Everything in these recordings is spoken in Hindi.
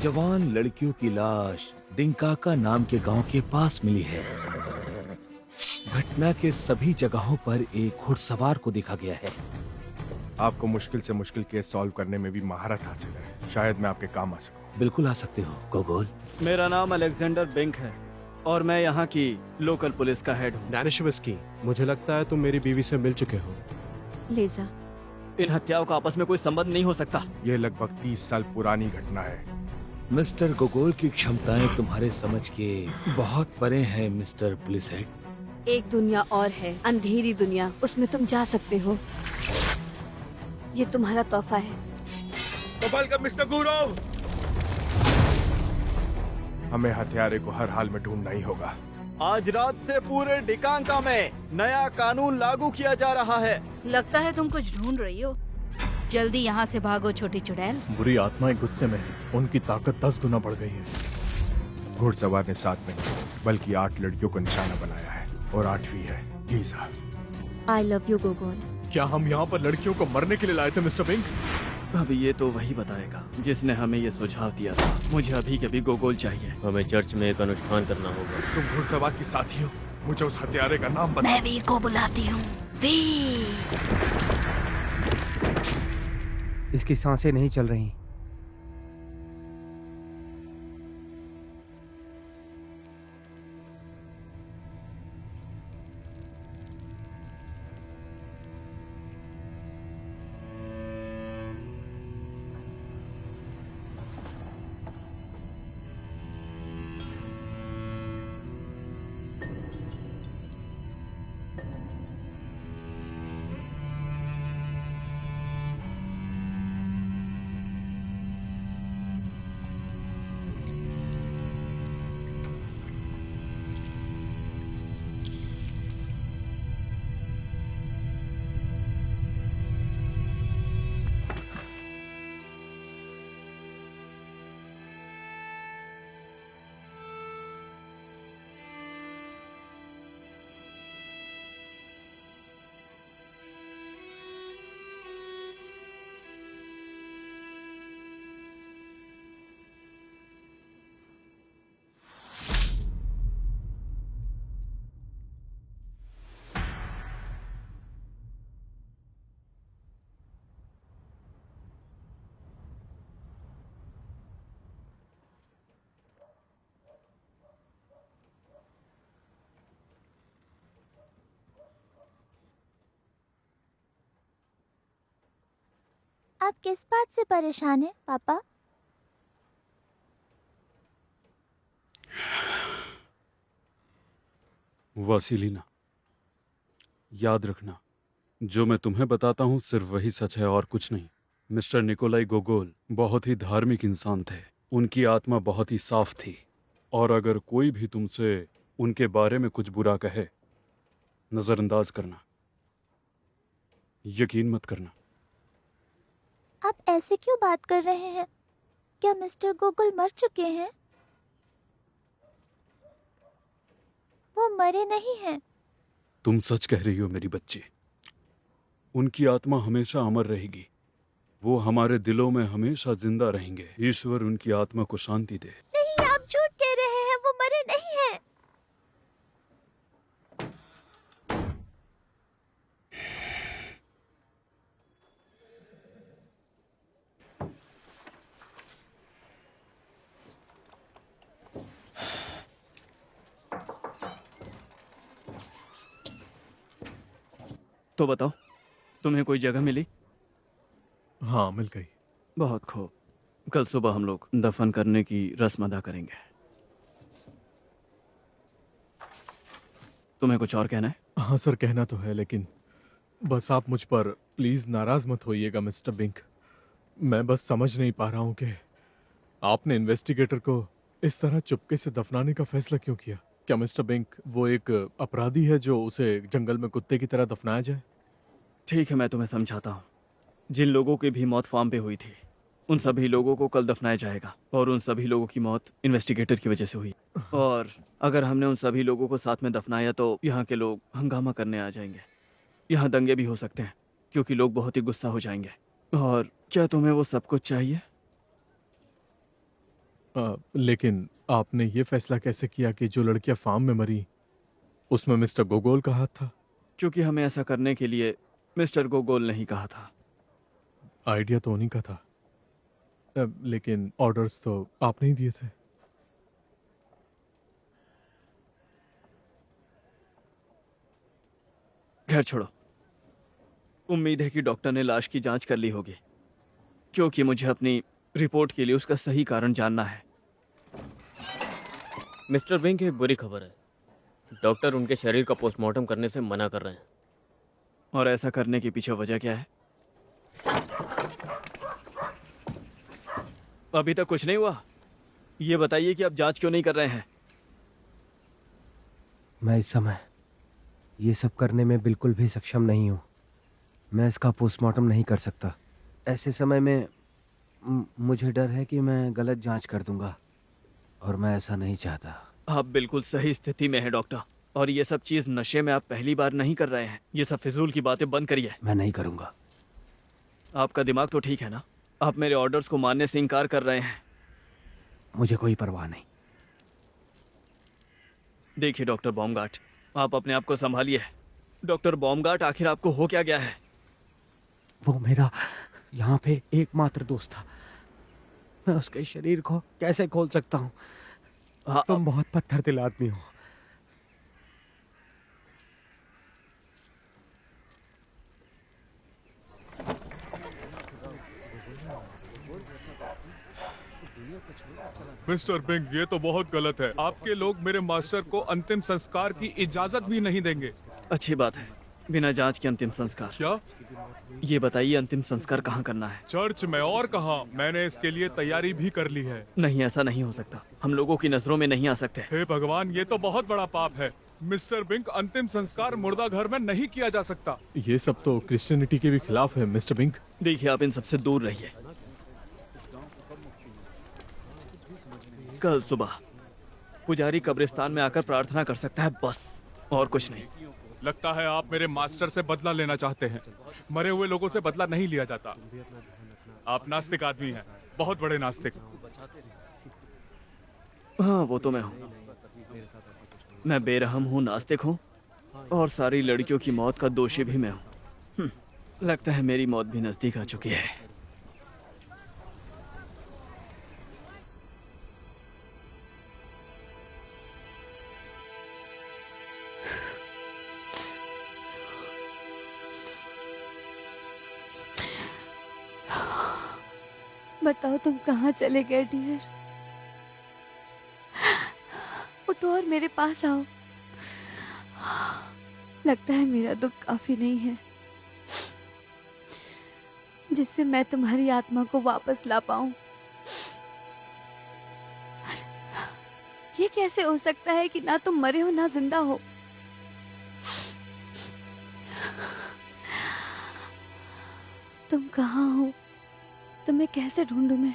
जवान लड़कियों की लाश डिंकाका नाम के गांव के पास मिली है। घटना के सभी जगहों पर एक घुड़सवार को देखा गया है। आपको मुश्किल से मुश्किल केस सॉल्व करने में भी महारत हासिल है। शायद मैं आपके काम आ सकूं। बिल्कुल आ सकते हो गोगोल। मेरा नाम अलेक्जेंडर बिंक है और मैं यहाँ की लोकल पुलिस का हेड हूँ। डैनिशवस्की, मुझे लगता है तुम मेरी बीवी से मिल चुके हो। लेजा, इन हत्याओं का आपस में कोई संबंध नहीं हो सकता। यह लगभग 30 साल पुरानी घटना है। मिस्टर गोगोल की क्षमताएं तुम्हारे समझ के बहुत परे हैं मिस्टर पुलिस हेड। एक दुनिया और है, अंधेरी दुनिया, उसमें तुम जा सकते हो। ये तुम्हारा तोहफा है। वेलकम मिस्टर गुरो। हमें हथियारे को हर हाल में ढूंढना ही होगा। आज रात से पूरे डिकांका में नया कानून लागू किया जा रहा है। लगता है तुम कुछ ढूंढ रही हो। जल्दी यहाँ से भागो छोटी चुड़ैल। बुरी आत्माएं गुस्से में हैं। उनकी ताकत 10 गुना बढ़ गई है। घुड़सवार ने 7 में नहीं बल्कि 8 लड़कियों को निशाना बनाया है और 8वीं है लीजा। I love you गोगोल। क्या हम यहाँ पर लड़कियों को मरने के लिए लाए थे मिस्टर बिंक? अभी ये तो वही बताएगा जिसने हमें ये सुझाव दिया था। मुझे अभी के अभी गोगोल चाहिए। हमें चर्च में एक अनुष्ठान करना होगा। तुम घुड़सवार की साथी हो। मुझे उस हत्यारे का नाम बता। मैं वीर को बुलाती हूँ। वीर। इसकी सांसें नहीं चल रही। आप किस बात से परेशान हैं, पापा? वासिलीना, याद रखना, जो मैं तुम्हें बताता हूँ सिर्फ वही सच है और कुछ नहीं। मिस्टर निकोलाई गोगोल बहुत ही धार्मिक इंसान थे। उनकी आत्मा बहुत ही साफ थी और अगर कोई भी तुमसे उनके बारे में कुछ बुरा कहे, नजरअंदाज करना, यकीन मत करना। आप ऐसे क्यों बात कर रहे हैं? क्या मिस्टर गोगोल मर चुके हैं? वो मरे नहीं हैं। तुम सच कह रही हो मेरी बच्ची। उनकी आत्मा हमेशा अमर रहेगी। वो हमारे दिलों में हमेशा जिंदा रहेंगे। ईश्वर उनकी आत्मा को शांति दे। नहीं, आप झूठ कह रहे हैं। वो मरे नहीं हैं। तो बताओ, तुम्हें कोई जगह मिली? हाँ, मिल गई। बहुत खूब। कल सुबह हम लोग दफन करने की रस्म अदा करेंगे। तुम्हें कुछ और कहना है? हाँ सर, कहना तो है, लेकिन बस आप मुझ पर प्लीज नाराज मत होइएगा मिस्टर बिंक। मैं बस समझ नहीं पा रहा हूँ कि आपने इन्वेस्टिगेटर को इस तरह चुपके से दफनाने का फैसला क्यों किया। क्या मिस्टर बिंक वो एक अपराधी है जो उसे जंगल में कुत्ते की तरह दफनाया जाए? ठीक है, मैं तुम्हें समझाता हूँ। जिन लोगों की भी मौत फार्म पे हुई थी, उन सभी लोगों को कल दफनाया जाएगा और उन सभी लोगों की मौत इन्वेस्टिगेटर की वजह से हुई। और अगर हमने उन सभी लोगों को साथ में दफनाया तो यहाँ के लोग हंगामा करने आ जाएंगे। यहाँ दंगे भी हो सकते हैं क्योंकि लोग बहुत ही गुस्सा हो जाएंगे। और क्या तुम्हें वो सब कुछ चाहिए? लेकिन आपने ये फैसला कैसे किया कि जो लड़कियां फार्म में मरी उसमें मिस्टर गोगोल का हाथ था? क्योंकि हमें ऐसा करने के लिए मिस्टर गोगोल ने ही कहा था। आइडिया तो उन्हीं का था, लेकिन ऑर्डर्स तो आपने ही दिए थे। खैर छोड़ो, उम्मीद है कि डॉक्टर ने लाश की जांच कर ली होगी, क्योंकि मुझे अपनी रिपोर्ट के लिए उसका सही कारण जानना है। मिस्टर बिंक, एक बुरी खबर है। डॉक्टर उनके शरीर का पोस्टमार्टम करने से मना कर रहे हैं। और ऐसा करने के पीछे वजह क्या है? अभी तक कुछ नहीं हुआ। ये बताइए कि आप जांच क्यों नहीं कर रहे हैं? मैं इस समय ये सब करने में बिल्कुल भी सक्षम नहीं हूँ। मैं इसका पोस्टमार्टम नहीं कर सकता। ऐसे समय में मुझे डर है कि मैं गलत जांच कर दूंगा और मैं ऐसा नहीं चाहता। आप बिल्कुल सही स्थिति में हैं डॉक्टर, और ये सब चीज नशे में आप पहली बार नहीं कर रहे हैं। ये सब फिजूल की बातें बंद करिए। मैं नहीं करूंगा। आपका दिमाग तो ठीक है ना? आप मेरे ऑर्डर्स को मानने से इनकार कर रहे हैं। मुझे कोई परवाह नहीं। देखिए डॉक्टर बॉमगार्ट, आप अपने आप को संभालिए। डॉक्टर बॉमगार्ट, आखिर आपको हो क्या गया है? वो मेरा यहाँ पे एकमात्र दोस्त था। मैं उसके शरीर को कैसे खोल सकता हूँ? तुम बहुत पत्थर दिल आदमी हो। मिस्टर बिंग, ये तो बहुत गलत है। आपके लोग मेरे मास्टर को अंतिम संस्कार की इजाजत भी नहीं देंगे। अच्छी बात है, बिना जांच के अंतिम संस्कार? क्या? ये बताइए, अंतिम संस्कार कहाँ करना है? चर्च में। और कहाँ? मैंने इसके लिए तैयारी भी कर ली है। नहीं, ऐसा नहीं हो सकता। हम लोगों की नजरों में नहीं आ सकते। हे भगवान, ये तो बहुत बड़ा पाप है। मिस्टर बिंग, अंतिम संस्कार मुर्दा घर में नहीं किया जा सकता। ये सब तो क्रिश्चियनिटी के भी खिलाफ है मिस्टर बिंक। देखिए, आप इन सबसे दूर रहिए। कल सुबह पुजारी कब्रिस्तान में आकर प्रार्थना कर सकता है, बस, और कुछ नहीं। लगता है आप मेरे मास्टर से बदला लेना चाहते हैं। मरे हुए लोगों से बदला नहीं लिया जाता। आप नास्तिक आदमी हैं, बहुत बड़े नास्तिक। हाँ, वो तो मैं हूँ। मैं बेरहम हूँ, नास्तिक हूँ, और सारी लड़कियों की मौत का दोषी भी मैं हूँ। लगता है मेरी मौत भी नजदीक आ चुकी है। बताओ, तुम कहाँ चले गए डियर? उठो और मेरे पास आओ। लगता है मेरा दुख काफी नहीं है जिससे मैं तुम्हारी आत्मा को वापस ला पाऊं। ये कैसे हो सकता है कि ना तुम मरे हो ना जिंदा हो? तुम कहाँ हो? तुम्हें कैसे ढूंढूं मैं?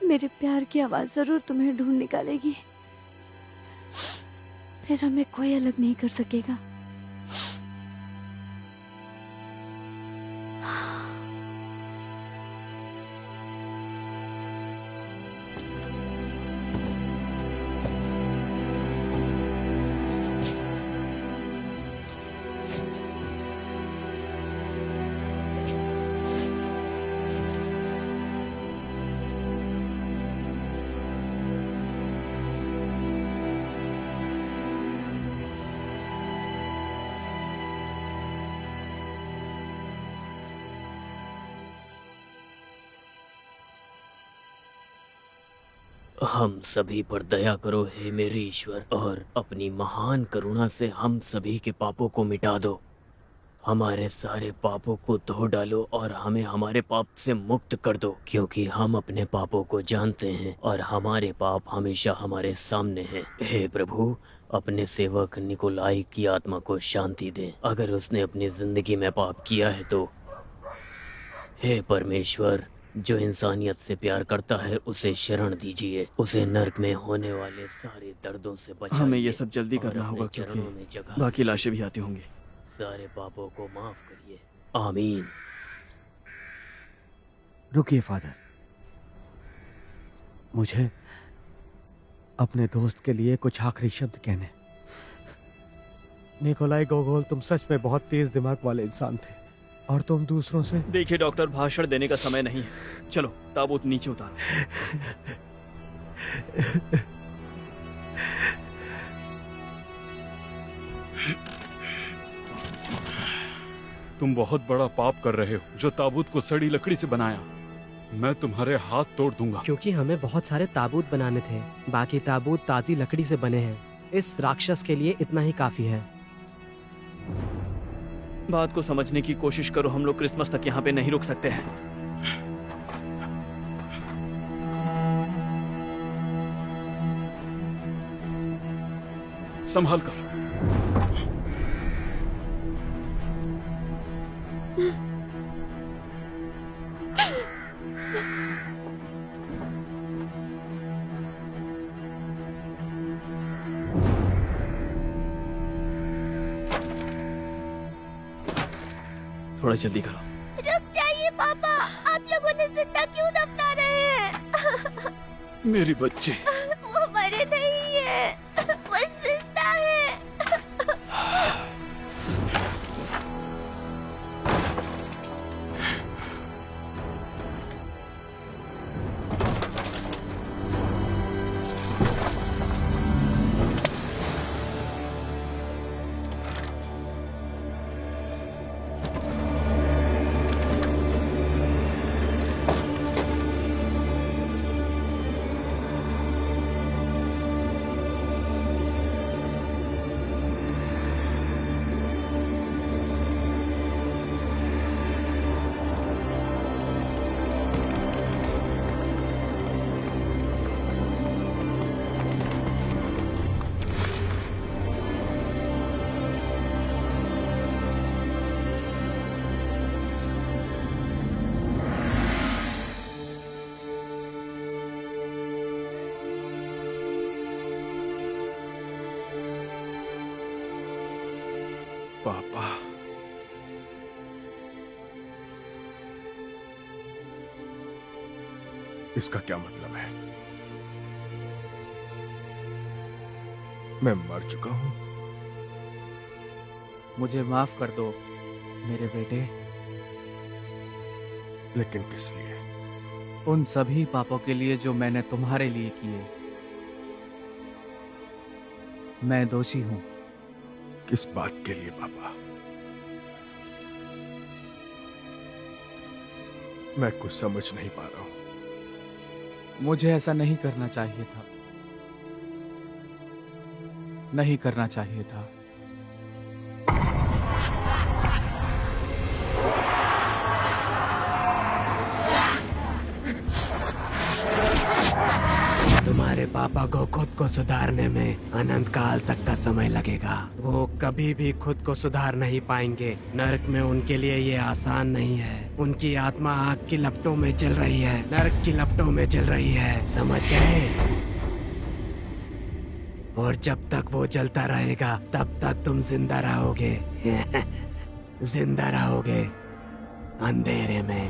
मेरे प्यार की आवाज जरूर तुम्हें ढूंढ निकालेगी। फिर हमें कोई अलग नहीं कर सकेगा। हम सभी पर दया करो हे मेरे ईश्वर, और अपनी महान करुणा से हम सभी के पापों को मिटा दो। हमारे सारे पापों को धो डालो और हमें हमारे पाप से मुक्त कर दो, क्योंकि हम अपने पापों को जानते हैं और हमारे पाप हमेशा हमारे सामने हैं। हे प्रभु, अपने सेवक निकोलाई की आत्मा को शांति दे। अगर उसने अपनी जिंदगी में पाप किया है तो हे परमेश्वर, जो इंसानियत से प्यार करता है उसे शरण दीजिए, उसे नर्क में होने वाले सारे दर्दों से बचाइए। हमें ये सब जल्दी और करना अपने होगा चरणों में क्योंकि जगह बाकी दीजिए। लाशें भी आती होंगी। सारे पापों को माफ करिए, आमीन। रुकिए फादर, मुझे अपने दोस्त के लिए कुछ आखिरी शब्द कहने। निकोलाई गोगोल, तुम सच में बहुत तेज दिमाग वाले इंसान थे और तुम दूसरों से। देखिए डॉक्टर, भाषण देने का समय नहीं है। चलो ताबूत नीचे उतारो। तुम बहुत बड़ा पाप कर रहे हो जो ताबूत को सड़ी लकड़ी से बनाया। मैं तुम्हारे हाथ तोड़ दूंगा। क्योंकि हमें बहुत सारे ताबूत बनाने थे, बाकी ताबूत ताजी लकड़ी से बने हैं। इस राक्षस के लिए इतना ही काफी है। बात को समझने की कोशिश करो, हम लोग क्रिसमस तक यहाँ पे नहीं रुक सकते हैं। संभाल कर। थोड़ा जल्दी करो। रुक जाइए पापा, आप लोगों ने जिंदा क्यों दफना रहे हैं? मेरी बच्ची, वो मरे नहीं है, वो जिंदा है। पापा, इसका क्या मतलब है? मैं मर चुका हूं? मुझे माफ कर दो मेरे बेटे, लेकिन किस लिए? उन सभी पापों के लिए जो मैंने तुम्हारे लिए किए। मैं दोषी हूं। किस बात के लिए पापा? मैं कुछ समझ नहीं पा रहा हूं। मुझे ऐसा नहीं करना चाहिए था, नहीं करना चाहिए था। तुम्हारे पापा को खुद को सुधारने में अनंत काल तक का समय लगेगा। वो कभी भी खुद को सुधार नहीं पाएंगे। नरक में उनके लिए ये आसान नहीं है। उनकी आत्मा आग की लपटों में जल रही है, नरक की लपटों में जल रही है, समझ गए? और जब तक वो जलता रहेगा तब तक तुम जिंदा रहोगे। जिंदा रहोगे अंधेरे में।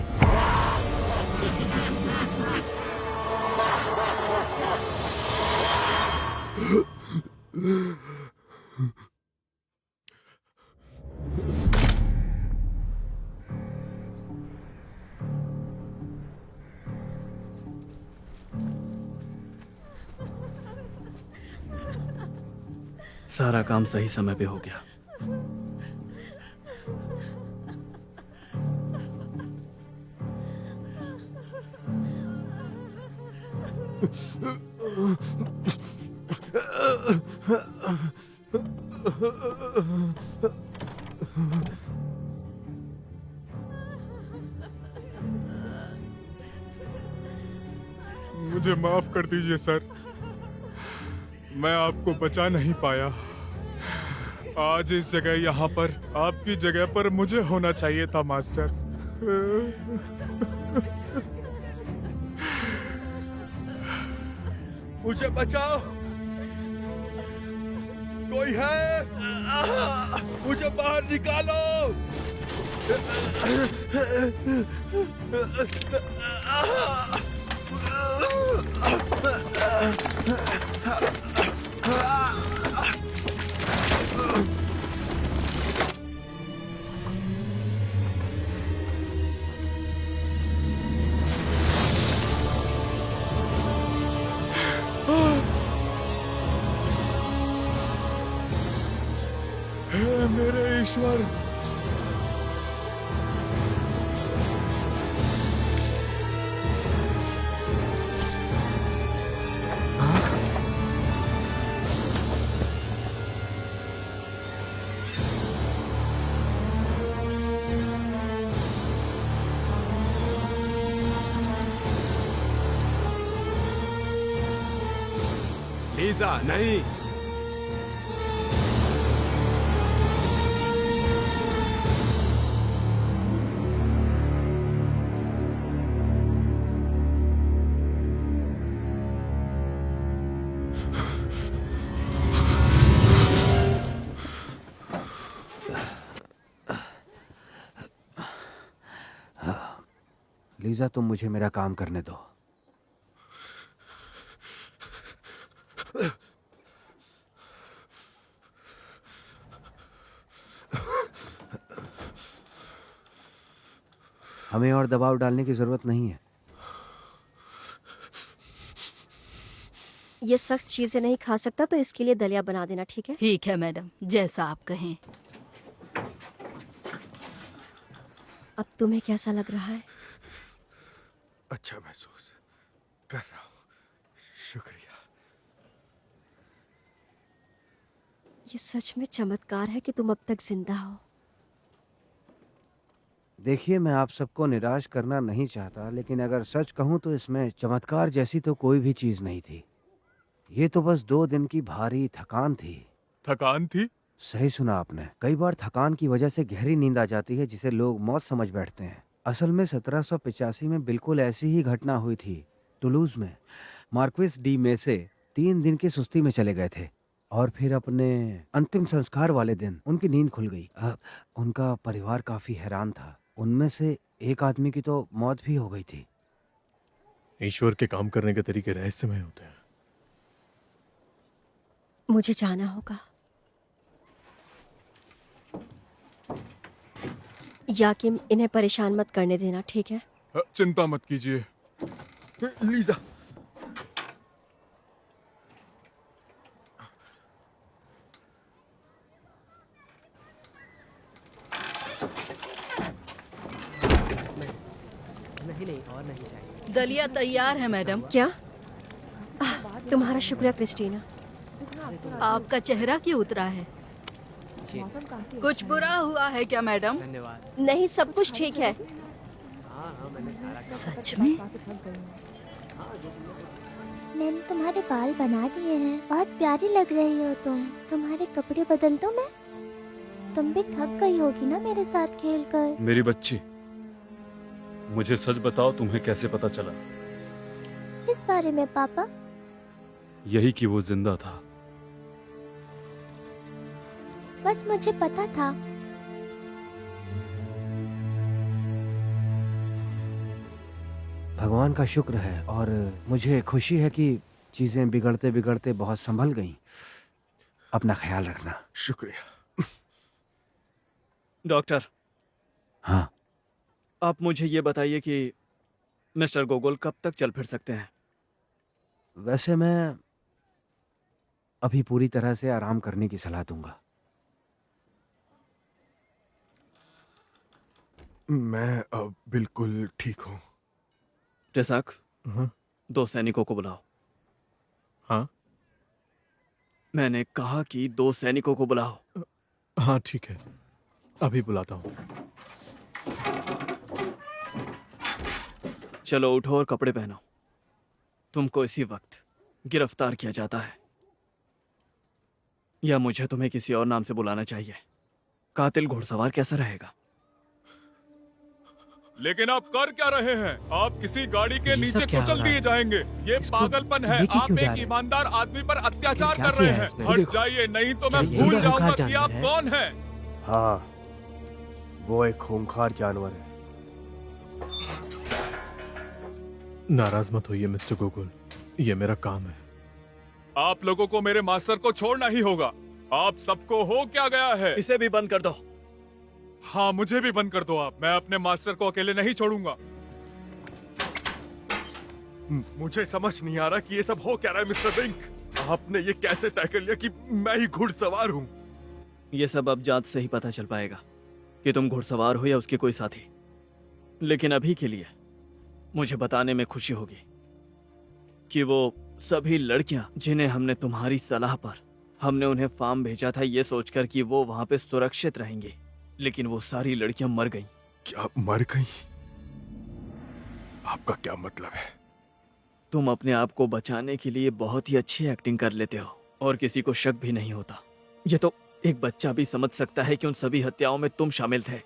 सारा काम सही समय पे हो गया। मुझे माफ कर दीजिए सर, मैं आपको बचा नहीं पाया। आज इस जगह यहाँ पर आपकी जगह पर मुझे होना चाहिए था मास्टर। मुझे बचाओ, कोई है? मुझे बाहर निकालो। हे मेरे ईश्वर, लीजा नहीं। लीजा, तुम मुझे मेरा काम करने दो। हमें और दबाव डालने की जरूरत नहीं है। ये सख्त चीजें नहीं खा सकता तो इसके लिए दलिया बना देना, ठीक है? ठीक है मैडम, जैसा आप कहें। अब तुम्हें कैसा लग रहा है? अच्छा महसूस कर रहा हूँ, शुक्रिया। ये सच में चमत्कार है कि तुम अब तक जिंदा हो। देखिए, मैं आप सबको निराश करना नहीं चाहता, लेकिन अगर सच कहूं तो इसमें चमत्कार जैसी तो कोई भी चीज नहीं थी। ये तो बस 2 दिन की भारी थकान थी। थकान थी? सही सुना आपने। कई बार थकान की वजह से गहरी नींद आ जाती है, जिसे लोग मौत समझ बैठते हैं। असल में 1785 में बिल्कुल ऐसी ही घटना हुई थी। टुलूज में मार्क्विस डी मेसे 3 दिन की सुस्ती में चले गए थे और फिर अपने अंतिम संस्कार वाले दिन उनकी नींद खुल गई। उनका परिवार काफी हैरान था। उनमें से एक आदमी की तो मौत भी हो गई थी। ईश्वर के काम करने के तरीके रहस्यमय होते हैं। मुझे जाना होगा। याकिम, इन्हें परेशान मत करने देना, ठीक है? चिंता मत कीजिए। लीजा, नहीं और नहीं चाहिए। दलिया तैयार है मैडम। क्या? तुम्हारा शुक्रिया क्रिस्टीना। आपका चेहरा क्यों उतरा है? कुछ बुरा हुआ है क्या मैडम? धन्यवाद। नहीं, सब कुछ ठीक है। सच में? मैंने तुम्हारे बाल बना दिए हैं, बहुत प्यारी लग रही हो तुम। तुम्हारे कपड़े बदल दो मैं? तुम भी थक गई होगी ना मेरे साथ खेलकर। मेरी बच्ची, मुझे सच बताओ, तुम्हें कैसे पता चला? किस बारे में पापा? यही कि वो जिंदा था। बस मुझे पता था। भगवान का शुक्र है और मुझे खुशी है कि चीजें बिगड़ते बिगड़ते बहुत संभल गईं। अपना ख्याल रखना। शुक्रिया। डॉक्टर, हाँ, आप मुझे ये बताइए कि मिस्टर गोगोल कब तक चल फिर सकते हैं? वैसे मैं अभी पूरी तरह से आराम करने की सलाह दूंगा। मैं अब बिल्कुल ठीक हूँ। टेसाक, हाँ? 2 सैनिकों को बुलाओ। हाँ? मैंने कहा कि 2 सैनिकों को बुलाओ। हाँ ठीक है, अभी बुलाता हूँ। चलो उठो और कपड़े पहनो। तुमको इसी वक्त गिरफ्तार किया जाता है, या मुझे तुम्हें किसी और नाम से बुलाना चाहिए? कातिल घुड़सवार कैसा रहेगा? लेकिन आप कर क्या रहे हैं? आप किसी गाड़ी के ये नीचे सब क्या कुचल हो रहा दिए है? जाएंगे। ये इसको पागलपन है। लेके आप क्यों जा एक रहे हैं? ईमानदार आदमी पर अत्याचार क्या कर रहे किया है हैं। इसने? हट देखो। जाइए, नहीं तो क्या मैं ये भूल खूंखार जाऊंगा कि जानवर आप है? कौन हैं। हाँ, वो एक खूंखार जानवर है। नाराज मत होइए मिस्टर गोगोल, ये मेरा काम है। आप लोगों को मेरे मास्टर को छोड़ना ही होगा। आप सबको हो क्या गया है? इसे भी बंद कर दो। हाँ, मुझे भी बंद कर दो आप। मैं अपने मास्टर को अकेले नहीं छोड़ूंगा। मुझे समझ नहीं आ रहा कि ये सब हो क्या रहा है मिस्टर बिंक। आपने ये कैसे तय कर लिया कि मैं ही घुड़सवार हूँ? ये सब अब जांच से ही पता चल पाएगा कि तुम घुड़सवार हो या उसके कोई साथी। लेकिन अभी के लिए मुझे बताने में खुशी होगी कि वो सभी लड़कियां जिन्हें हमने तुम्हारी सलाह पर हमने उन्हें फार्म भेजा था ये सोचकर कि वो वहां पे सुरक्षित रहेंगी, लेकिन वो सारी लड़कियां मर गईं। क्या मर गई? आपका क्या मतलब है? तुम अपने आप को बचाने के लिए बहुत ही अच्छी एक्टिंग कर लेते हो और किसी को शक भी नहीं होता। ये तो एक बच्चा भी समझ सकता है कि उन सभी हत्याओं में तुम शामिल थे।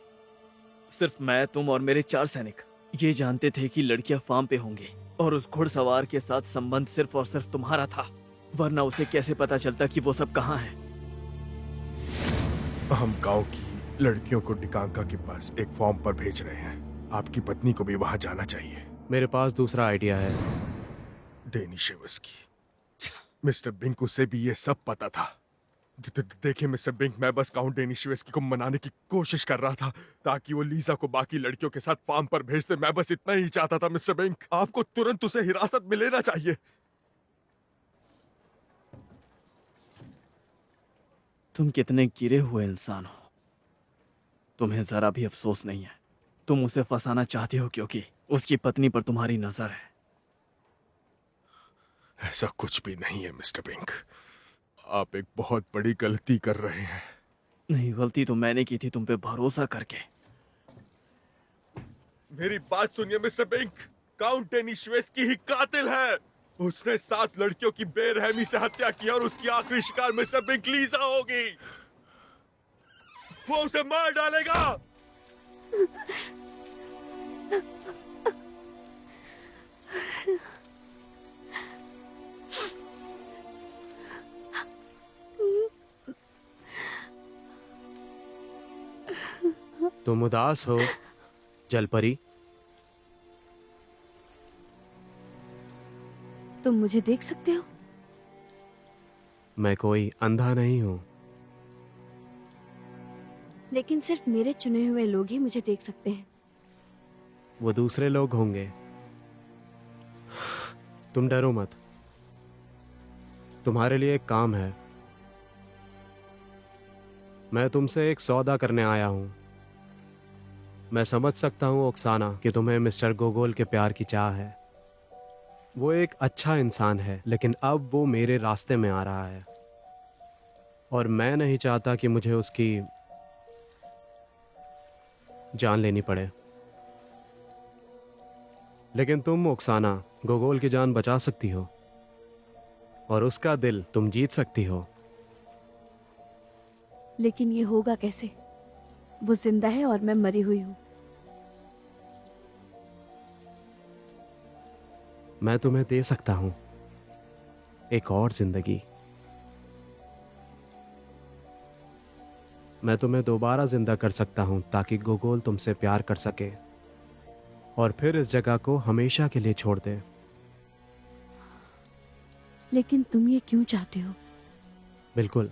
सिर्फ मैं, तुम और मेरे 4 सैनिक ये जानते थे कि लड़कियां फार्म पे होंगी और उस घुड़सवार के साथ संबंध सिर्फ और सिर्फ तुम्हारा था, वरना उसे कैसे पता चलता कि वो सब कहाँ हैं? हम गांव की लड़कियों को डिकांका के पास एक फॉर्म पर भेज रहे हैं। आपकी पत्नी को भी वहां जाना चाहिए। मेरे पास दूसरा आइडिया है। डेनिशेवस्की। मिस्टर बिंक, उसे भी ये सब पता था। देखिए मिस्टर बिंक, मैं बस काउंट डेनिशेवस्की को मनाने की कोशिश कर रहा था ताकि वो लीजा को बाकी लड़कियों के साथ फार्म पर भेज दे। मैं बस इतना ही चाहता था मिस्टर बिंक। आपको तुरंत उसे हिरासत में लेना चाहिए। तुम कितने गिरे हुए इंसान हो। तुम्हें जरा भी अफसोस नहीं है। तुम उसे फंसाना चाहते हो क्योंकि उसकी पत्नी पर तुम्हारी नजर है। ऐसा कुछ भी नहीं है मिस्टर बिंक। आप एक बहुत बड़ी गलती कर रहे हैं। नहीं, गलती तो मैंने की थी तुम पे भरोसा करके। मेरी बात सुनिए मिस्टर बिंक। काउंट डेनिशेवस्की ही कातिल है। उसने 7 लड़कियों की बेरहमी से हत्या की और उसकी आखिरी शिकार मिस्टर बिंक लीजा होगी। वो उसे मार डालेगा। तुम उदास हो जलपरी? तुम मुझे देख सकते हो? मैं कोई अंधा नहीं हूँ। लेकिन सिर्फ मेरे चुने हुए लोग ही मुझे देख सकते हैं। वो दूसरे लोग होंगे। तुम डरो मत। तुम्हारे लिए एक काम है। मैं तुमसे एक सौदा करने आया हूं। मैं समझ सकता हूं ओक्साना कि तुम्हें मिस्टर गोगोल के प्यार की चाह है। वो एक अच्छा इंसान है, लेकिन अब वो मेरे रास्ते में आ रहा है और मैं नहीं चाहता कि मुझे उसकी जान लेनी पड़े। लेकिन तुम ओक्साना गोगोल की जान बचा सकती हो और उसका दिल तुम जीत सकती हो। लेकिन ये होगा कैसे? वो जिंदा है और मैं मरी हुई हूँ। मैं तुम्हें दे सकता हूं एक और जिंदगी। मैं तुम्हें दोबारा जिंदा कर सकता हूं ताकि गोगोल तुमसे प्यार कर सके और फिर इस जगह को हमेशा के लिए छोड़ दे। लेकिन तुम ये क्यों चाहते हो? बिल्कुल,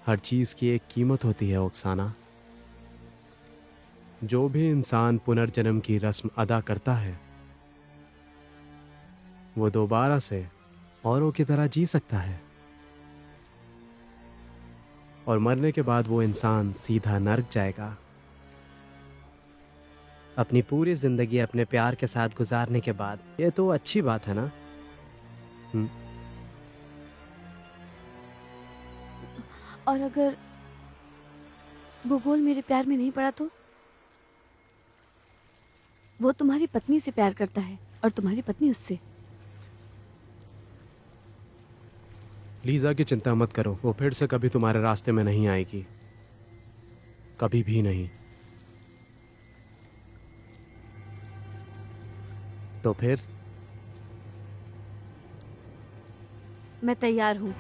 हर चीज की एक कीमत होती है ओक्साना। जो भी इंसान पुनर्जन्म की रस्म अदा करता है वो दोबारा से औरों की तरह जी सकता है और मरने के बाद वो इंसान सीधा नर्क जाएगा। अपनी पूरी जिंदगी अपने प्यार के साथ गुजारने के बाद ये तो अच्छी बात है ना? और अगर गोगोल मेरे प्यार में नहीं पड़ा तो? वो तुम्हारी पत्नी से प्यार करता है और तुम्हारी पत्नी उससे। लीजा की चिंता मत करो, वो फिर से कभी तुम्हारे रास्ते में नहीं आएगी, कभी भी नहीं। तो फिर मैं तैयार हूँ।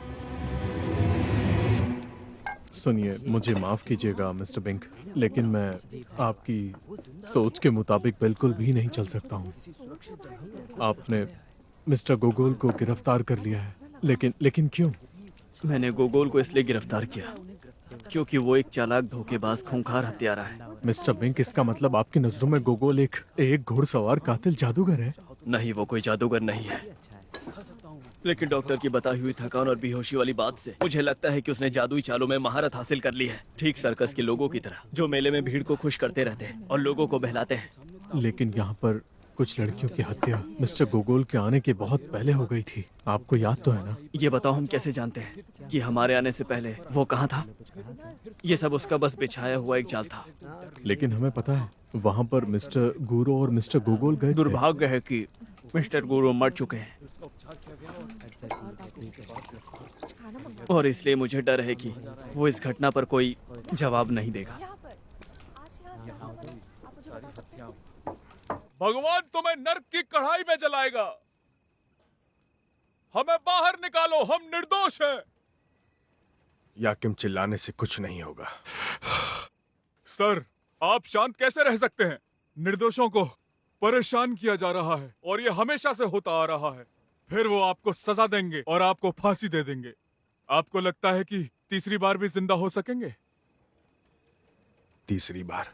सुनिए, मुझे माफ कीजिएगा मिस्टर बिंक, लेकिन मैं आपकी सोच के मुताबिक बिल्कुल भी नहीं चल सकता हूँ। आपने मिस्टर गोगोल को गिरफ्तार कर लिया है, लेकिन क्यों? मैंने गोगोल को इसलिए गिरफ्तार किया क्योंकि वो एक चालाक, धोखेबाज, खूंखार हत्यारा है। मिस्टर बिंक, इसका मतलब आपकी नजरों में गोगोल एक घुड़सवार कातिल जादूगर है? नहीं, वो कोई जादूगर नहीं है, लेकिन डॉक्टर की बताई हुई थकान और बेहोशी वाली बात से मुझे लगता है कि उसने जादुई चालों में महारत हासिल कर ली है, ठीक सर्कस के लोगों की तरह जो मेले में भीड़ को खुश करते रहते हैं और लोगों को बहलाते हैं। लेकिन यहाँ पर कुछ लड़कियों की हत्या मिस्टर गोगोल के आने के बहुत पहले हो गई थी, आपको याद तो है ना? ये बताओ, हम कैसे जानते हैं कि हमारे आने से पहले वो कहाँ था? ये सब उसका बस बिछाया हुआ एक जाल था। लेकिन हमें पता है वहाँ पर मिस्टर गुरो और मिस्टर गोगोल गए थे। दुर्भाग्य है कि मिस्टर गुरो मर चुके हैं और इसलिए मुझे डर है कि वो इस घटना पर कोई जवाब नहीं देगा। भगवान तुम्हें नर्क की कढ़ाई में जलाएगा। हमें बाहर निकालो, हम निर्दोष हैं। याकिम, चिल्लाने से कुछ नहीं होगा। सर, आप शांत कैसे रह सकते हैं? निर्दोषों को परेशान किया जा रहा है और ये हमेशा से होता आ रहा है। फिर वो आपको सजा देंगे और आपको फांसी दे देंगे। आपको लगता है कि तीसरी बार भी जिंदा हो सकेंगे? तीसरी बार?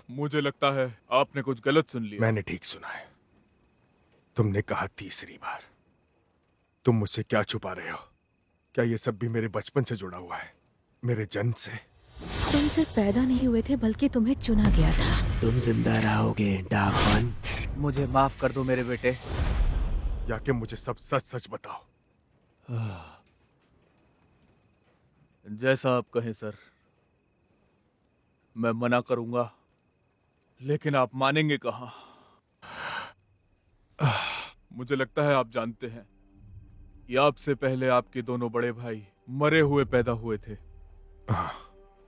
मुझे लगता है आपने कुछ गलत सुन लिया। मैंने ठीक सुना है। तुमने कहा तीसरी बार। तुम मुझसे क्या छुपा रहे हो? क्या ये सब भी मेरे बचपन से जुड़ा हुआ है, मेरे जन्म से? तुम सिर्फ पैदा नहीं हुए थे बल्कि तुम्हें चुना गया था। तुम जिंदा रहोगे डाकवन। मुझे माफ कर दो मेरे बेटे। याकिम, मुझे सब सच सच बताओ। जैसा आप कहें सर। मैं मना करूंगा, लेकिन आप मानेंगे कहाँ? मुझे लगता है आप जानते हैं कि आपसे पहले आपके दोनों बड़े भाई मरे हुए पैदा हुए थे।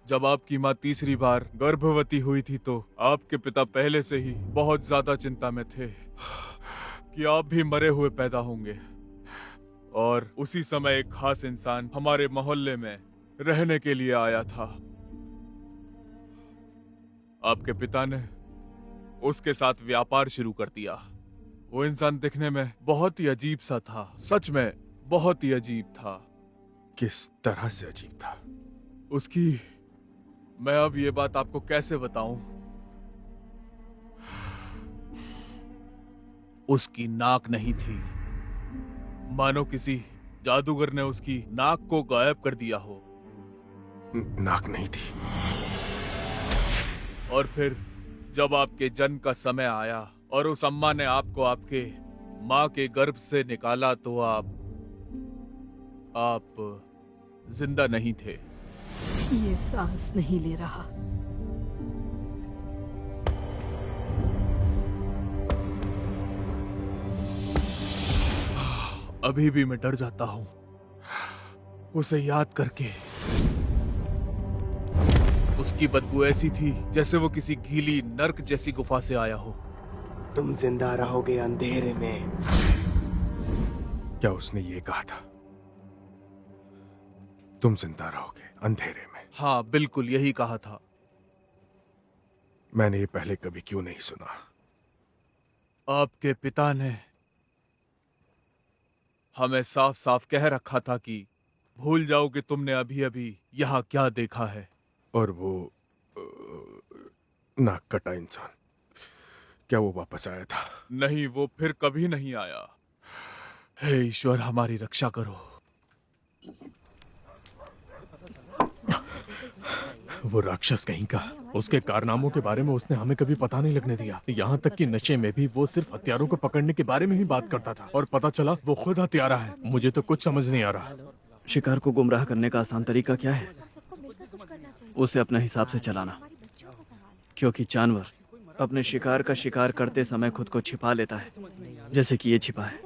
जब आपकी माँ तीसरी बार गर्भवती हुई थी तो आपके पिता पहले से ही बहुत ज्यादा चिंता में थे कि आप भी मरे हुए पैदा होंगे। और उसी समय एक खास इंसान हमारे मोहल्ले में रहने के लिए आया था। आपके पिता ने उसके साथ व्यापार शुरू कर दिया। वो इंसान दिखने में बहुत ही अजीब सा था, सच में बहुत ही अजीब था। किस तरह से अजीब था? उसकी, मैं अब ये बात आपको कैसे बताऊं? उसकी नाक नहीं थी, मानो किसी जादूगर ने उसकी नाक को गायब कर दिया हो। नाक नहीं थी? और फिर जब आपके जन्म का समय आया और उस अम्मा ने आपको आपके माँ के गर्भ से निकाला तो आप जिंदा नहीं थे। ये सांस नहीं ले रहा। अभी भी मैं डर जाता हूँ उसे याद करके। उसकी बदबू ऐसी थी जैसे वो किसी गीली नर्क जैसी गुफा से आया हो। तुम जिंदा रहोगे अंधेरे में। क्या उसने ये कहा था? तुम जिंदा रहोगे अंधेरे में? हाँ, बिल्कुल यही कहा था। मैंने ये पहले कभी क्यों नहीं सुना? आपके पिता ने हमें साफ साफ कह रखा था कि भूल जाओ कि तुमने अभी अभी यहाँ क्या देखा है। और वो नाक कटा इंसान, क्या वो वापस आया था? नहीं, वो फिर कभी नहीं आया। हे ईश्वर, हमारी रक्षा करो। वो राक्षस कहीं का, उसके कारनामों के बारे में उसने हमें कभी पता नहीं लगने दिया। यहाँ तक कि नशे में भी वो सिर्फ हत्यारों को पकड़ने के बारे में ही बात करता था और पता चला वो खुद हत्यारा है। मुझे तो कुछ समझ नहीं आ रहा। शिकार को गुमराह करने का आसान तरीका क्या है? उसे अपने हिसाब से चलाना, क्योंकि जानवर अपने शिकार का शिकार करते समय खुद को छिपा लेता है, जैसे कि ये छिपा है,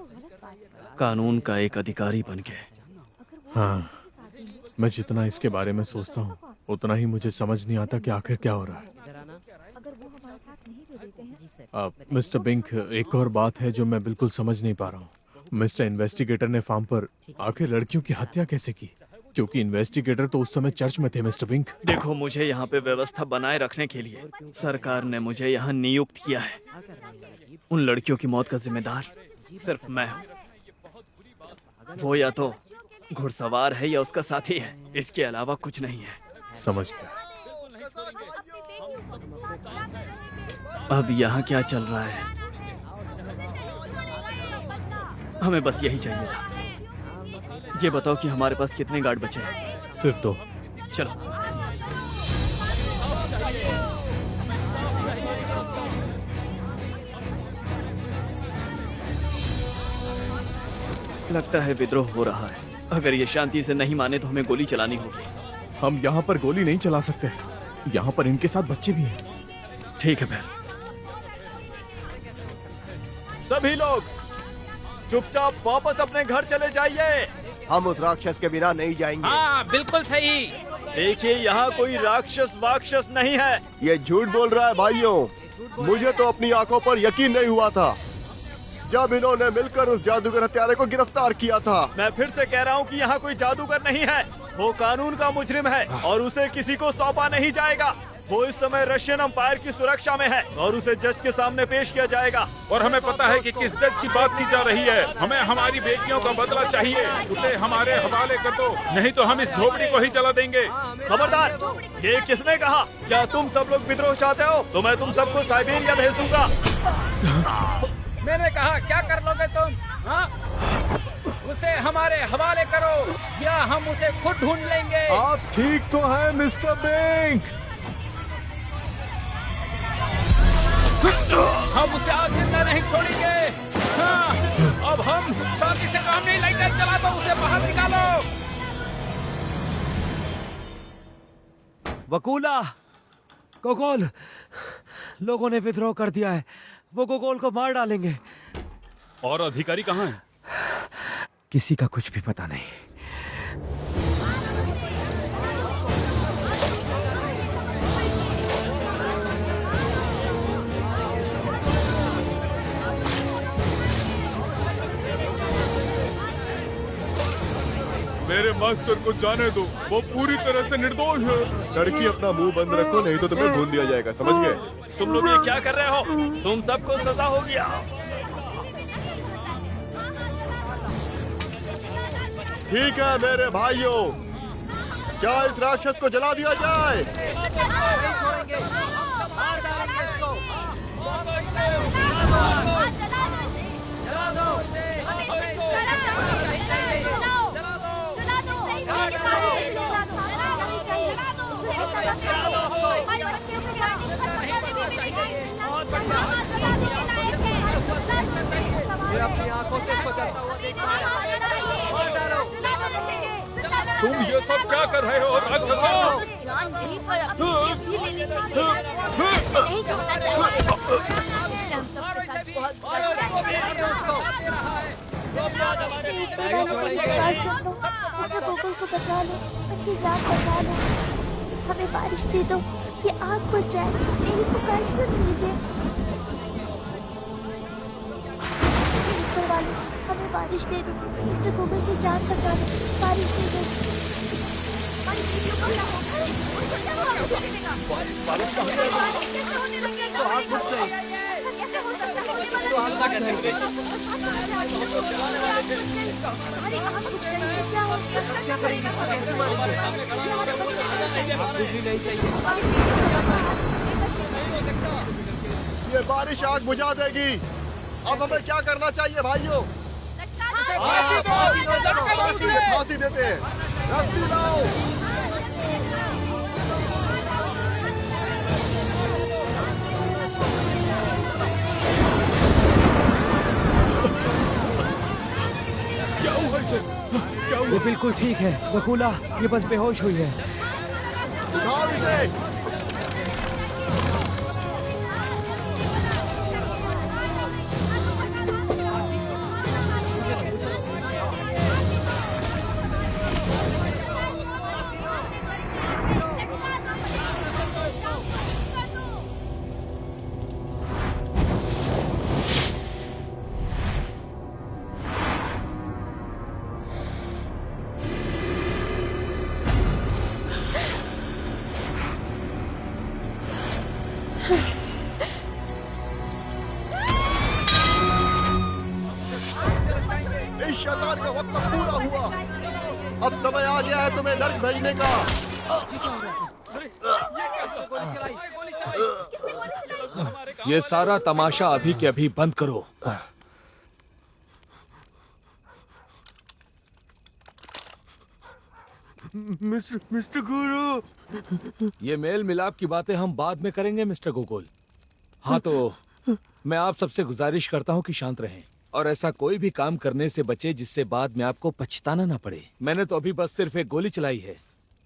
कानून का एक अधिकारी बन के। हाँ, मैं जितना इसके बारे में सोचता हूँ उतना ही मुझे समझ नहीं आता कि आखिर क्या हो रहा है। अगर वो हमारा साथ नहीं दे देते हैं मिस्टर बिंक, एक और बात है जो मैं बिल्कुल समझ नहीं पा रहा हूँ। मिस्टर इन्वेस्टिगेटर ने फार्म पर आखिर लड़कियों की हत्या कैसे की? क्योंकि इन्वेस्टिगेटर तो उस समय चर्च में थे मिस्टर बिंक। देखो, मुझे यहाँ पे व्यवस्था बनाए रखने के लिए सरकार ने मुझे यहाँ नियुक्त किया है। उन लड़कियों की मौत का जिम्मेदार सिर्फ मैं हूँ। वो या तो घुड़सवार है या उसका साथी है, इसके अलावा कुछ नहीं है। समझ गया। अब यहाँ क्या चल रहा है? हमें बस यही चाहिए था। ये बताओ कि हमारे पास कितने गार्ड बचे हैं? सिर्फ 2। चलो। लगता है विद्रोह हो रहा है। अगर ये शांति से नहीं माने तो हमें गोली चलानी होगी। हम यहाँ पर गोली नहीं चला सकते। यहाँ पर इनके साथ बच्चे भी हैं। ठीक है फिर। सभी लोग चुपचाप वापस अपने घर चले जाइए। हम उस राक्षस के बिना नहीं जाएंगे। हाँ, बिल्कुल सही। देखिए, यहाँ कोई राक्षस नहीं है। ये झूठ बोल रहा है भाइयों। मुझे तो अपनी आंखों पर यकीन नहीं हुआ था जब इन्होंने मिलकर उस जादूगर हत्यारे को गिरफ्तार किया था। मैं फिर से कह रहा हूँ कि यहाँ कोई जादूगर नहीं है। वो कानून का मुजरिम है और उसे किसी को सौंपा नहीं जाएगा। वो इस समय रशियन अंपायर की सुरक्षा में है और उसे जज के सामने पेश किया जाएगा। और हमें पता है कि किस जज की बात की जा रही है। हमें हमारी बेटियों का बदला चाहिए। उसे हमारे हवाले कर दो, नहीं तो हम इस झोपड़ी को ही जला देंगे। खबरदार! ये किसने कहा? क्या तुम सब लोग विद्रोह चाहते हो? तो मैं तुम सबको साइबेरिया भेज दूंगा। मैंने कहा, क्या कर लोगे तुम? हाँ? उसे हमारे हवाले करो या हम उसे खुद ढूंढ लेंगे। आप ठीक तो हैं मिस्टर बिंक? हम उसे आज जिंदा नहीं छोड़ेंगे। हाँ, अब हम शांति से काम नहीं लेंगे। चला दो उसे, बाहर निकालो। वकूला, गोगोल, लोगों ने विद्रोह कर दिया है। वो गोगोल को मार डालेंगे। और अधिकारी कहाँ हैं? किसी का कुछ भी पता नहीं। मेरे मास्टर को जाने दो, वो पूरी तरह से निर्दोष है। लड़की अपना मुंह बंद रखो, नहीं तो तुम्हें ढूंढ दिया जाएगा। समझ गए? तुम लोग ये क्या कर रहे हो? तुम सबको सजा हो गया। ठीक है मेरे भाइयों, क्या इस राक्षस को जला दिया जाए? अपनी आंखों से इसको जलता हुआ देख रहा है। तुम ये सब क्या कर रहे हो राक्षसों? जान यहीं पर अपनी भी लेनी चाहिए। नहीं छोड़ना चाहिए। हम सबके साथ बहुत मिस्टर गोकुल को बचा लो, उनकी जान बचा लो। हमें बारिश दे दो, ये आग बुझ जाए। मेरी पुकार सुन लीजिए। ऊपर वाले, हमें बारिश दे दो। मिस्टर गोकुल की जान बचा लो, बारिश दे दो। ये बारिश आग बुझा देगी। अब हमें क्या करना चाहिए भाइयों? फांसी देते हैं। रस्सी लाओ। क्या हुआ इसे? क्या हुआ? ये बिल्कुल ठीक है वकूला, ये बस बेहोश हुई है। उठाओ इसे। शैतान का वक्त अब पूरा हुआ। अब समय आ गया है तुम्हें नर्क भेजने का। ये सारा तमाशा अभी के अभी बंद करो। मिस्टर गुरु, ये मेल मिलाप की बातें हम बाद में करेंगे मिस्टर गोगोल। हाँ तो मैं आप सबसे गुजारिश करता हूँ कि शांत रहें और ऐसा कोई भी काम करने से बचे जिससे बाद में आपको पछताना ना पड़े। मैंने तो अभी बस सिर्फ एक गोली चलाई है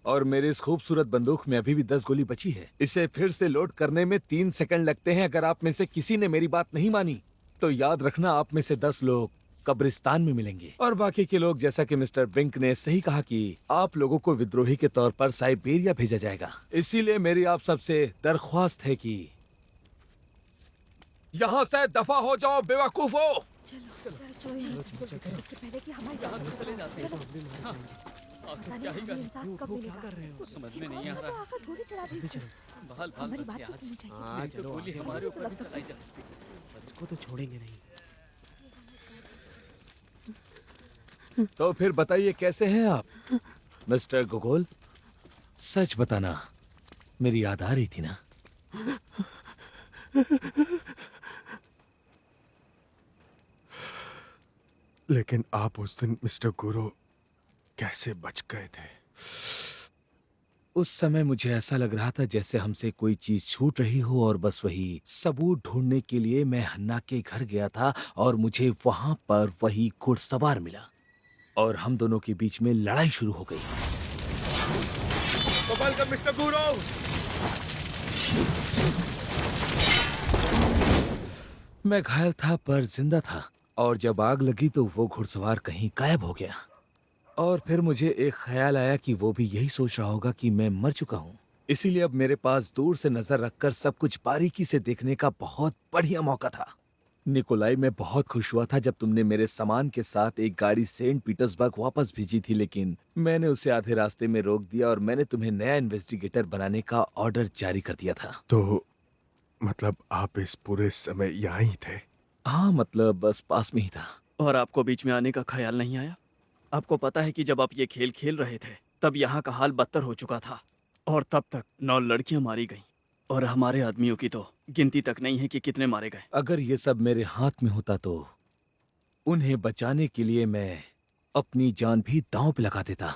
और मेरे इस खूबसूरत बंदूक में अभी भी 10 गोली बची है। इसे फिर से लोड करने में 3 सेकंड लगते हैं। अगर आप में से किसी ने मेरी बात नहीं मानी तो याद रखना आप में से 10 लोग कब्रिस्तान में मिलेंगे और बाकी के लोग, जैसा कि मिस्टर ब्रिंक ने सही कहा कि आप लोगों को विद्रोही के तौर पर साइबेरिया भेजा जाएगा। इसीलिए मेरी आप सबसे दरख्वास्त है कि यहाँ से दफा हो जाओ बेवकूफो। इसके पहले कि हमारी जान से चले जाते हैं। क्या ही कर रहे हो? समझ में नहीं आ रहा। गोली चला दी हमारी बात तो सुननी चाहिए। हाँ चलो, गोली हमारे ऊपर भी चलाई जा सकती है। इसको तो छोड़ेंगे नहीं। तो फिर बताइए कैसे हैं आप मिस्टर गोगोल? सच बताना, मेरी याद आ रही थी ना? लेकिन आप उस दिन मिस्टर गुरु कैसे बच गए थे? उस समय मुझे ऐसा लग रहा था जैसे हमसे कोई चीज छूट रही हो और बस वही सबूत ढूंढने के लिए मैं हन्ना के घर गया था और मुझे वहां पर वही घुड़सवार मिला और हम दोनों के बीच में लड़ाई शुरू हो गई। तो वेलकम मिस्टर गुरु। मैं घायल था पर जिंदा था और जब आग लगी तो वो घुड़सवार कहीं गायब हो गया और फिर मुझे एक ख्याल आया कि वो भी यही सोच रहा होगा कि मैं मर चुका हूँ। इसीलिए अब मेरे पास दूर से नजर रखकर सब कुछ बारीकी से देखने का बहुत बढ़िया मौका था। निकोलाई, मैं बहुत खुश हुआ था जब तुमने मेरे सामान के साथ एक गाड़ी सेंट पीटर्सबर्ग वापस भेजी थी, लेकिन मैंने उसे आधे रास्ते में रोक दिया और मैंने तुम्हें नया इन्वेस्टिगेटर बनाने का ऑर्डर जारी कर दिया था। तो मतलब आप इस पूरे समय यहाँ ही थे? हाँ, मतलब बस पास में ही था। और आपको बीच में आने का ख्याल नहीं आया? आपको पता है कि जब आप ये खेल खेल रहे थे तब यहाँ का हाल बदतर हो चुका था और तब तक 9 लड़कियां मारी गईं और हमारे आदमियों की तो गिनती तक नहीं है कि कितने मारे गए। अगर ये सब मेरे हाथ में होता तो उन्हें बचाने के लिए मैं अपनी जान भी दांव पे लगा देता,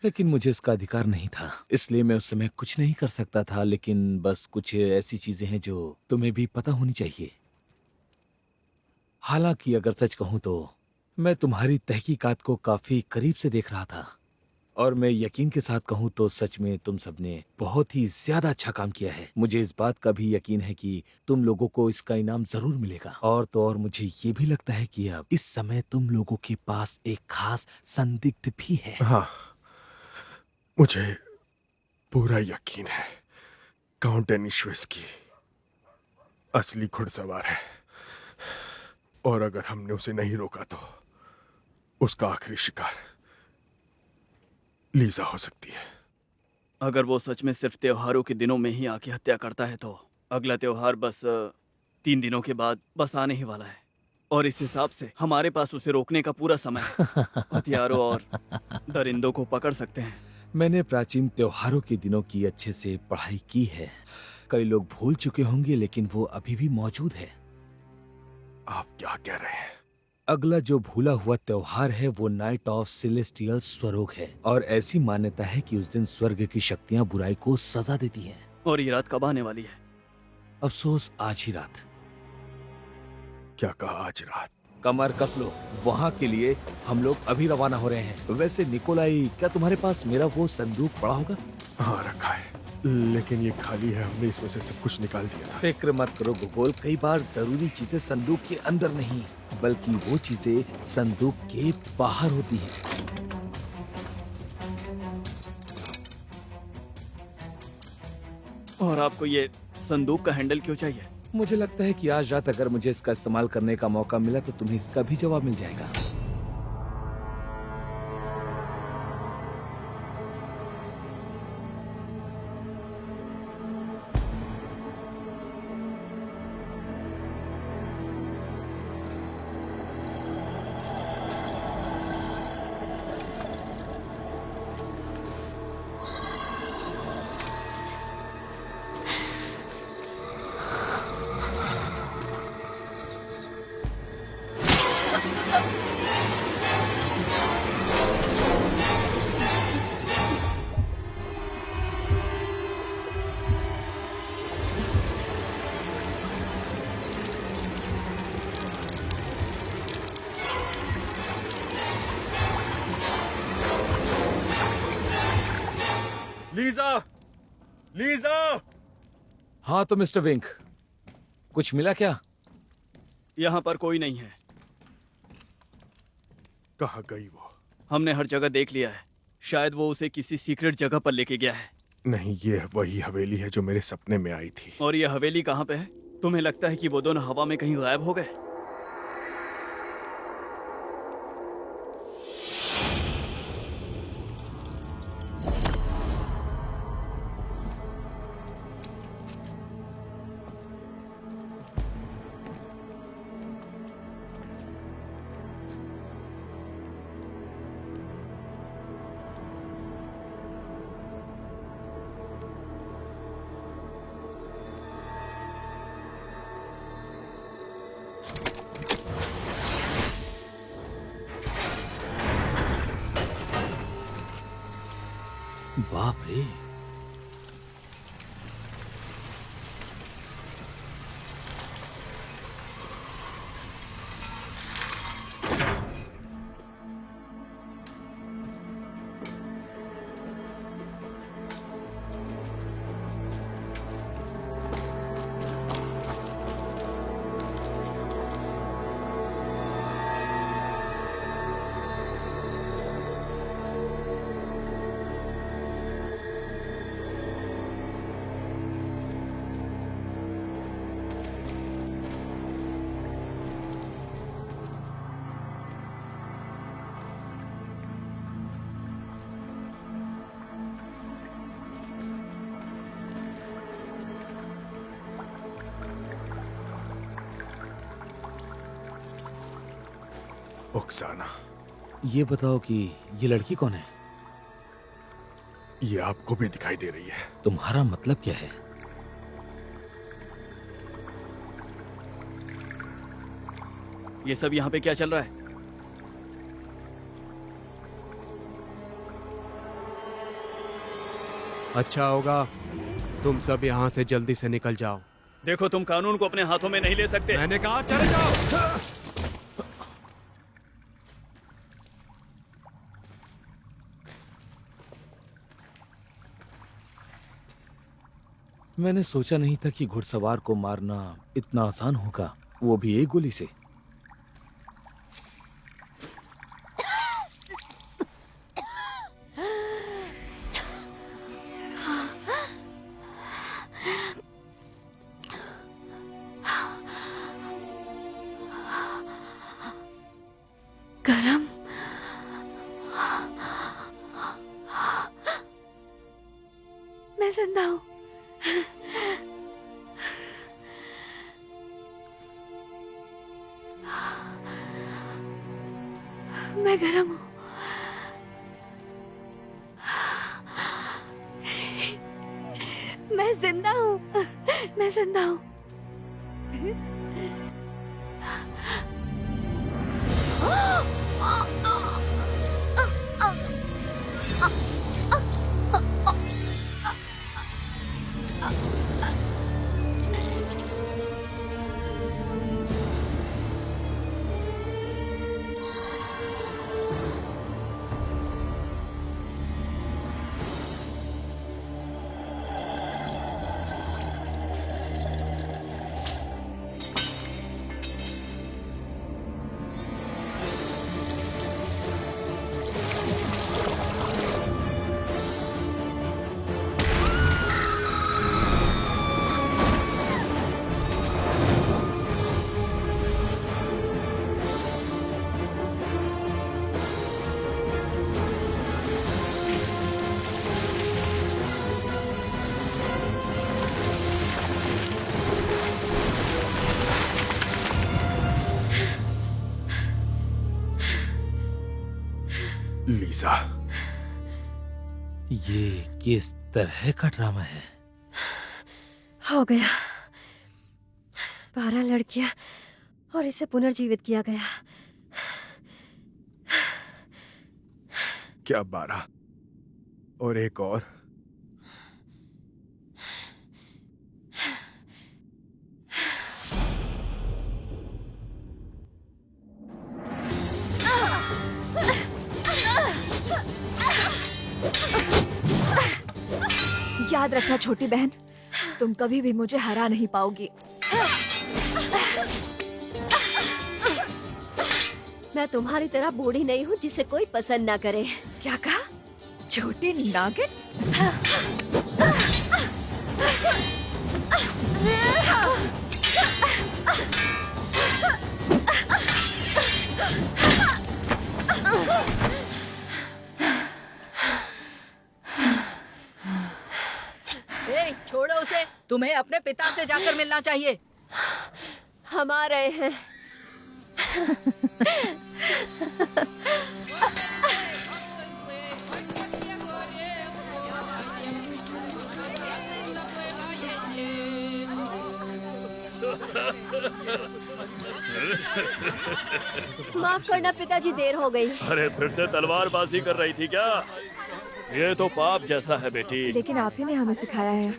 लेकिन मुझे इसका अधिकार नहीं था, इसलिए मैं उस समय कुछ नहीं कर सकता था। लेकिन बस कुछ ऐसी चीजें हैं जो तुम्हें भी पता होनी चाहिए। हालांकि अगर सच कहूं तो मैं तुम्हारी तहकीकात को काफी करीब से देख रहा था और मैं यकीन के साथ कहूं तो सच में तुम सबने बहुत ही ज्यादा अच्छा काम किया है। मुझे इस बात का भी यकीन है कि तुम लोगों को इसका इनाम जरूर मिलेगा। और तो और मुझे ये भी लगता है कि अब इस समय तुम लोगों के पास एक खास संदिग्ध भी है। हाँ, मुझे पूरा यकीन है काउंट एनिश्वेस्की असली घुड़सवार है और अगर हमने उसे नहीं रोका तो उसका आखिरी शिकार लीजा हो सकती है। अगर वो सच में सिर्फ त्योहारों के दिनों में ही आके हत्या करता है तो अगला त्योहार बस 3 दिनों के बाद बस आने ही वाला है और इस हिसाब से हमारे पास उसे रोकने का पूरा समय है। हथियारों और दरिंदों को पकड़ सकते हैं। मैंने प्राचीन त्योहारों के दिनों की अच्छे से पढ़ाई की है। कई लोग भूल चुके होंगे लेकिन वो अभी भी मौजूद है। आप क्या कह रहे हैं? अगला जो भूला हुआ त्योहार है वो नाइट ऑफ सेलेस्टियल स्वरोग है और ऐसी मान्यता है कि उस दिन स्वर्ग की शक्तियां बुराई को सजा देती हैं। और ये रात कब आने वाली है? अफसोस आज ही रात। क्या कहा आज रात? कमर कस लो, वहाँ के लिए हम लोग अभी रवाना हो रहे हैं। वैसे निकोलाई, क्या तुम्हारे पास मेरा वो संदूक पड़ा होगा? हाँ रखा है, लेकिन ये खाली है। हमने इसमें से सब कुछ निकाल दिया था। फिक्र मत करो गोगोल, कई बार जरूरी चीजें संदूक के अंदर नहीं बल्कि वो चीजें संदूक के बाहर होती हैं। और आपको ये संदूक का हैंडल क्यों चाहिए? मुझे लगता है कि आज रात अगर मुझे इसका इस्तेमाल करने का मौका मिला तो तुम्हें इसका भी जवाब मिल जाएगा। Lisa, Lisa. हाँ तो मिस्टर विंक, कुछ मिला क्या? यहाँ पर कोई नहीं है। कहाँ गई वो? हमने हर जगह देख लिया है। शायद वो उसे किसी सीक्रेट जगह पर लेके गया है। नहीं, ये वही हवेली है जो मेरे सपने में आई थी। और ये हवेली कहाँ पे है? तुम्हें लगता है कि वो दोनों हवा में कहीं गायब हो गए? बाप रे। ओक्साना, ये बताओ कि ये लड़की कौन है? ये आपको भी दिखाई दे रही है। तुम्हारा मतलब क्या है? ये सब यहाँ पे क्या चल रहा है? अच्छा होगा तुम सब यहाँ से जल्दी से निकल जाओ। देखो, तुम कानून को अपने हाथों में नहीं ले सकते। मैंने कहा चले जाओ। मैंने सोचा नहीं था कि घुड़सवार को मारना इतना आसान होगा, वो भी एक गोली से। गरम। मैं जिंदा हूँ। मैं गरम हूँ। मैं जिंदा हूँ। मैं जिंदा हूँ। लीजा, ये किस तरह का ड्रामा है? हो गया। 12 लड़कियां और इसे पुनर्जीवित किया गया। क्या 12 और एक और? याद रखना छोटी बहन, तुम कभी भी मुझे हरा नहीं पाओगी। मैं तुम्हारी तरह बूढ़ी नहीं हूँ जिसे कोई पसंद ना करे। क्या कहा? छोटे नागिन? ए, छोड़ो उसे। तुम्हें अपने पिता से जाकर मिलना चाहिए। हम आ रहे हैं। माफ करना पिताजी, देर हो गई। अरे फिर से तलवारबाजी कर रही थी क्या? ये तो पाप जैसा है बेटी। लेकिन आप ही ने हमें सिखाया है।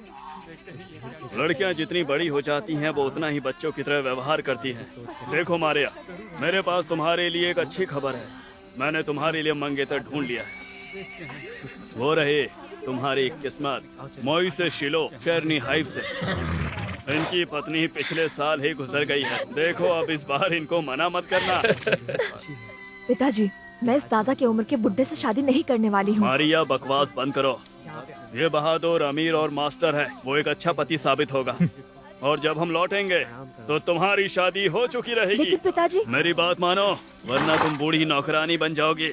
लड़कियां जितनी बड़ी हो जाती हैं वो उतना ही बच्चों की तरह व्यवहार करती हैं। देखो मारिया, मेरे पास तुम्हारे लिए एक अच्छी खबर है। मैंने तुम्हारे लिए मंगेतर ढूंढ लिया है। वो रहे तुम्हारी किस्मत। मोइसे शिलो शेरनी हाइव से। इनकी पत्नी पिछले साल ही गुजर गई है। देखो अब इस बार इनको मना मत करना। पिताजी, मैं इस दादा की उम्र के बुड्ढे से शादी नहीं करने वाली हूँ। मारिया, बकवास बंद करो। ये बहादुर, अमीर और मास्टर है। वो एक अच्छा पति साबित होगा। और जब हम लौटेंगे तो तुम्हारी शादी हो चुकी रहेगी। लेकिन पिताजी, मेरी बात मानो, वरना तुम बूढ़ी नौकरानी बन जाओगी।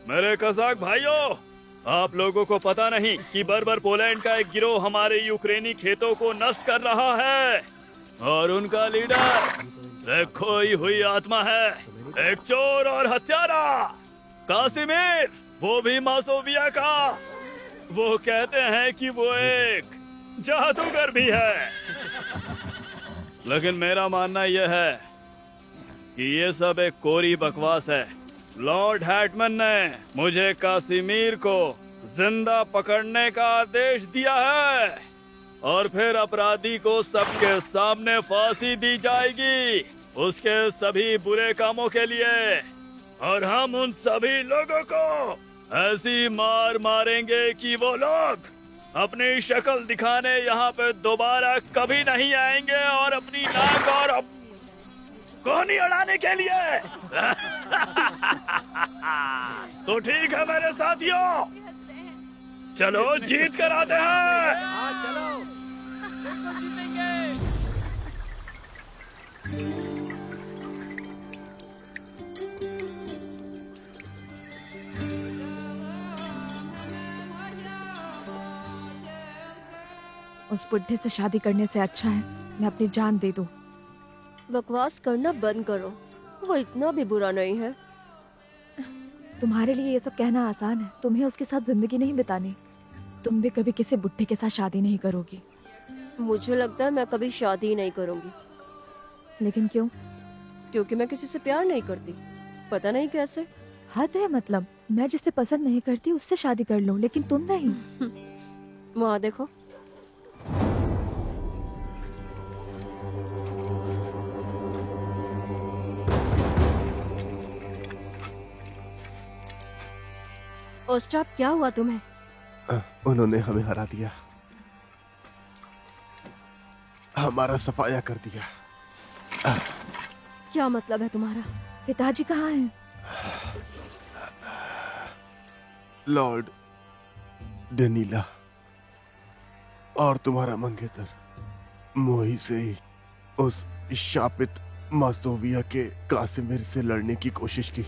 मेरे कज़ाक भाइयों, आप लोगों को पता नहीं कि बर्बर पोलैंड का एक गिरोह हमारे यूक्रेनी खेतों को नष्ट कर रहा है। और उनका लीडर एक खोई हुई आत्मा है, एक चोर और हत्यारा, कासिमिर, वो भी मासोविया का। वो कहते हैं कि वो एक जादूगर भी है। लेकिन मेरा मानना यह है कि ये सब एक कोरी बकवास है। लॉर्ड हैटमैन ने मुझे कासिमिर को जिंदा पकड़ने का आदेश दिया है और फिर अपराधी को सबके सामने फांसी दी जाएगी उसके सभी बुरे कामों के लिए। और हम उन सभी लोगों को ऐसी मार मारेंगे कि वो लोग अपनी शक्ल दिखाने यहाँ पे दोबारा कभी नहीं आएंगे और अपनी नाक और कोहनी उड़ाने के लिए। तो ठीक है मेरे साथियों, चलो जीत कर आते हैं। चलो। उस बुड्ढे से शादी करने से अच्छा है मैं अपनी जान दे दूं। बकवास करना बंद करो, वो इतना भी बुरा नहीं है। तुम्हारे लिए ये सब कहना आसान है, तुम्हें उसके साथ जिंदगी नहीं बितानी। तुम भी कभी किसी बुड्ढे के साथ शादी नहीं करोगी। मुझे लगता है मैं कभी शादी नहीं करूंगी। लेकिन क्यों? क्योंकि मैं किसी से प्यार नहीं करती, पता नहीं कैसे। हद है, मतलब मैं जिससे पसंद नहीं करती उससे शादी कर लो, लेकिन तुम नहीं। वहाँ देखो। ओस्ट्राप, क्या हुआ तुम्हें? उन्होंने हमें हरा दिया, हमारा सफाया कर दिया। क्या मतलब है तुम्हारा? पिताजी कहाँ हैं? लॉर्ड डेनीला और तुम्हारा मंगेतर मोही से ही उस शापित मासोविया के कासिमिर से लड़ने की कोशिश की,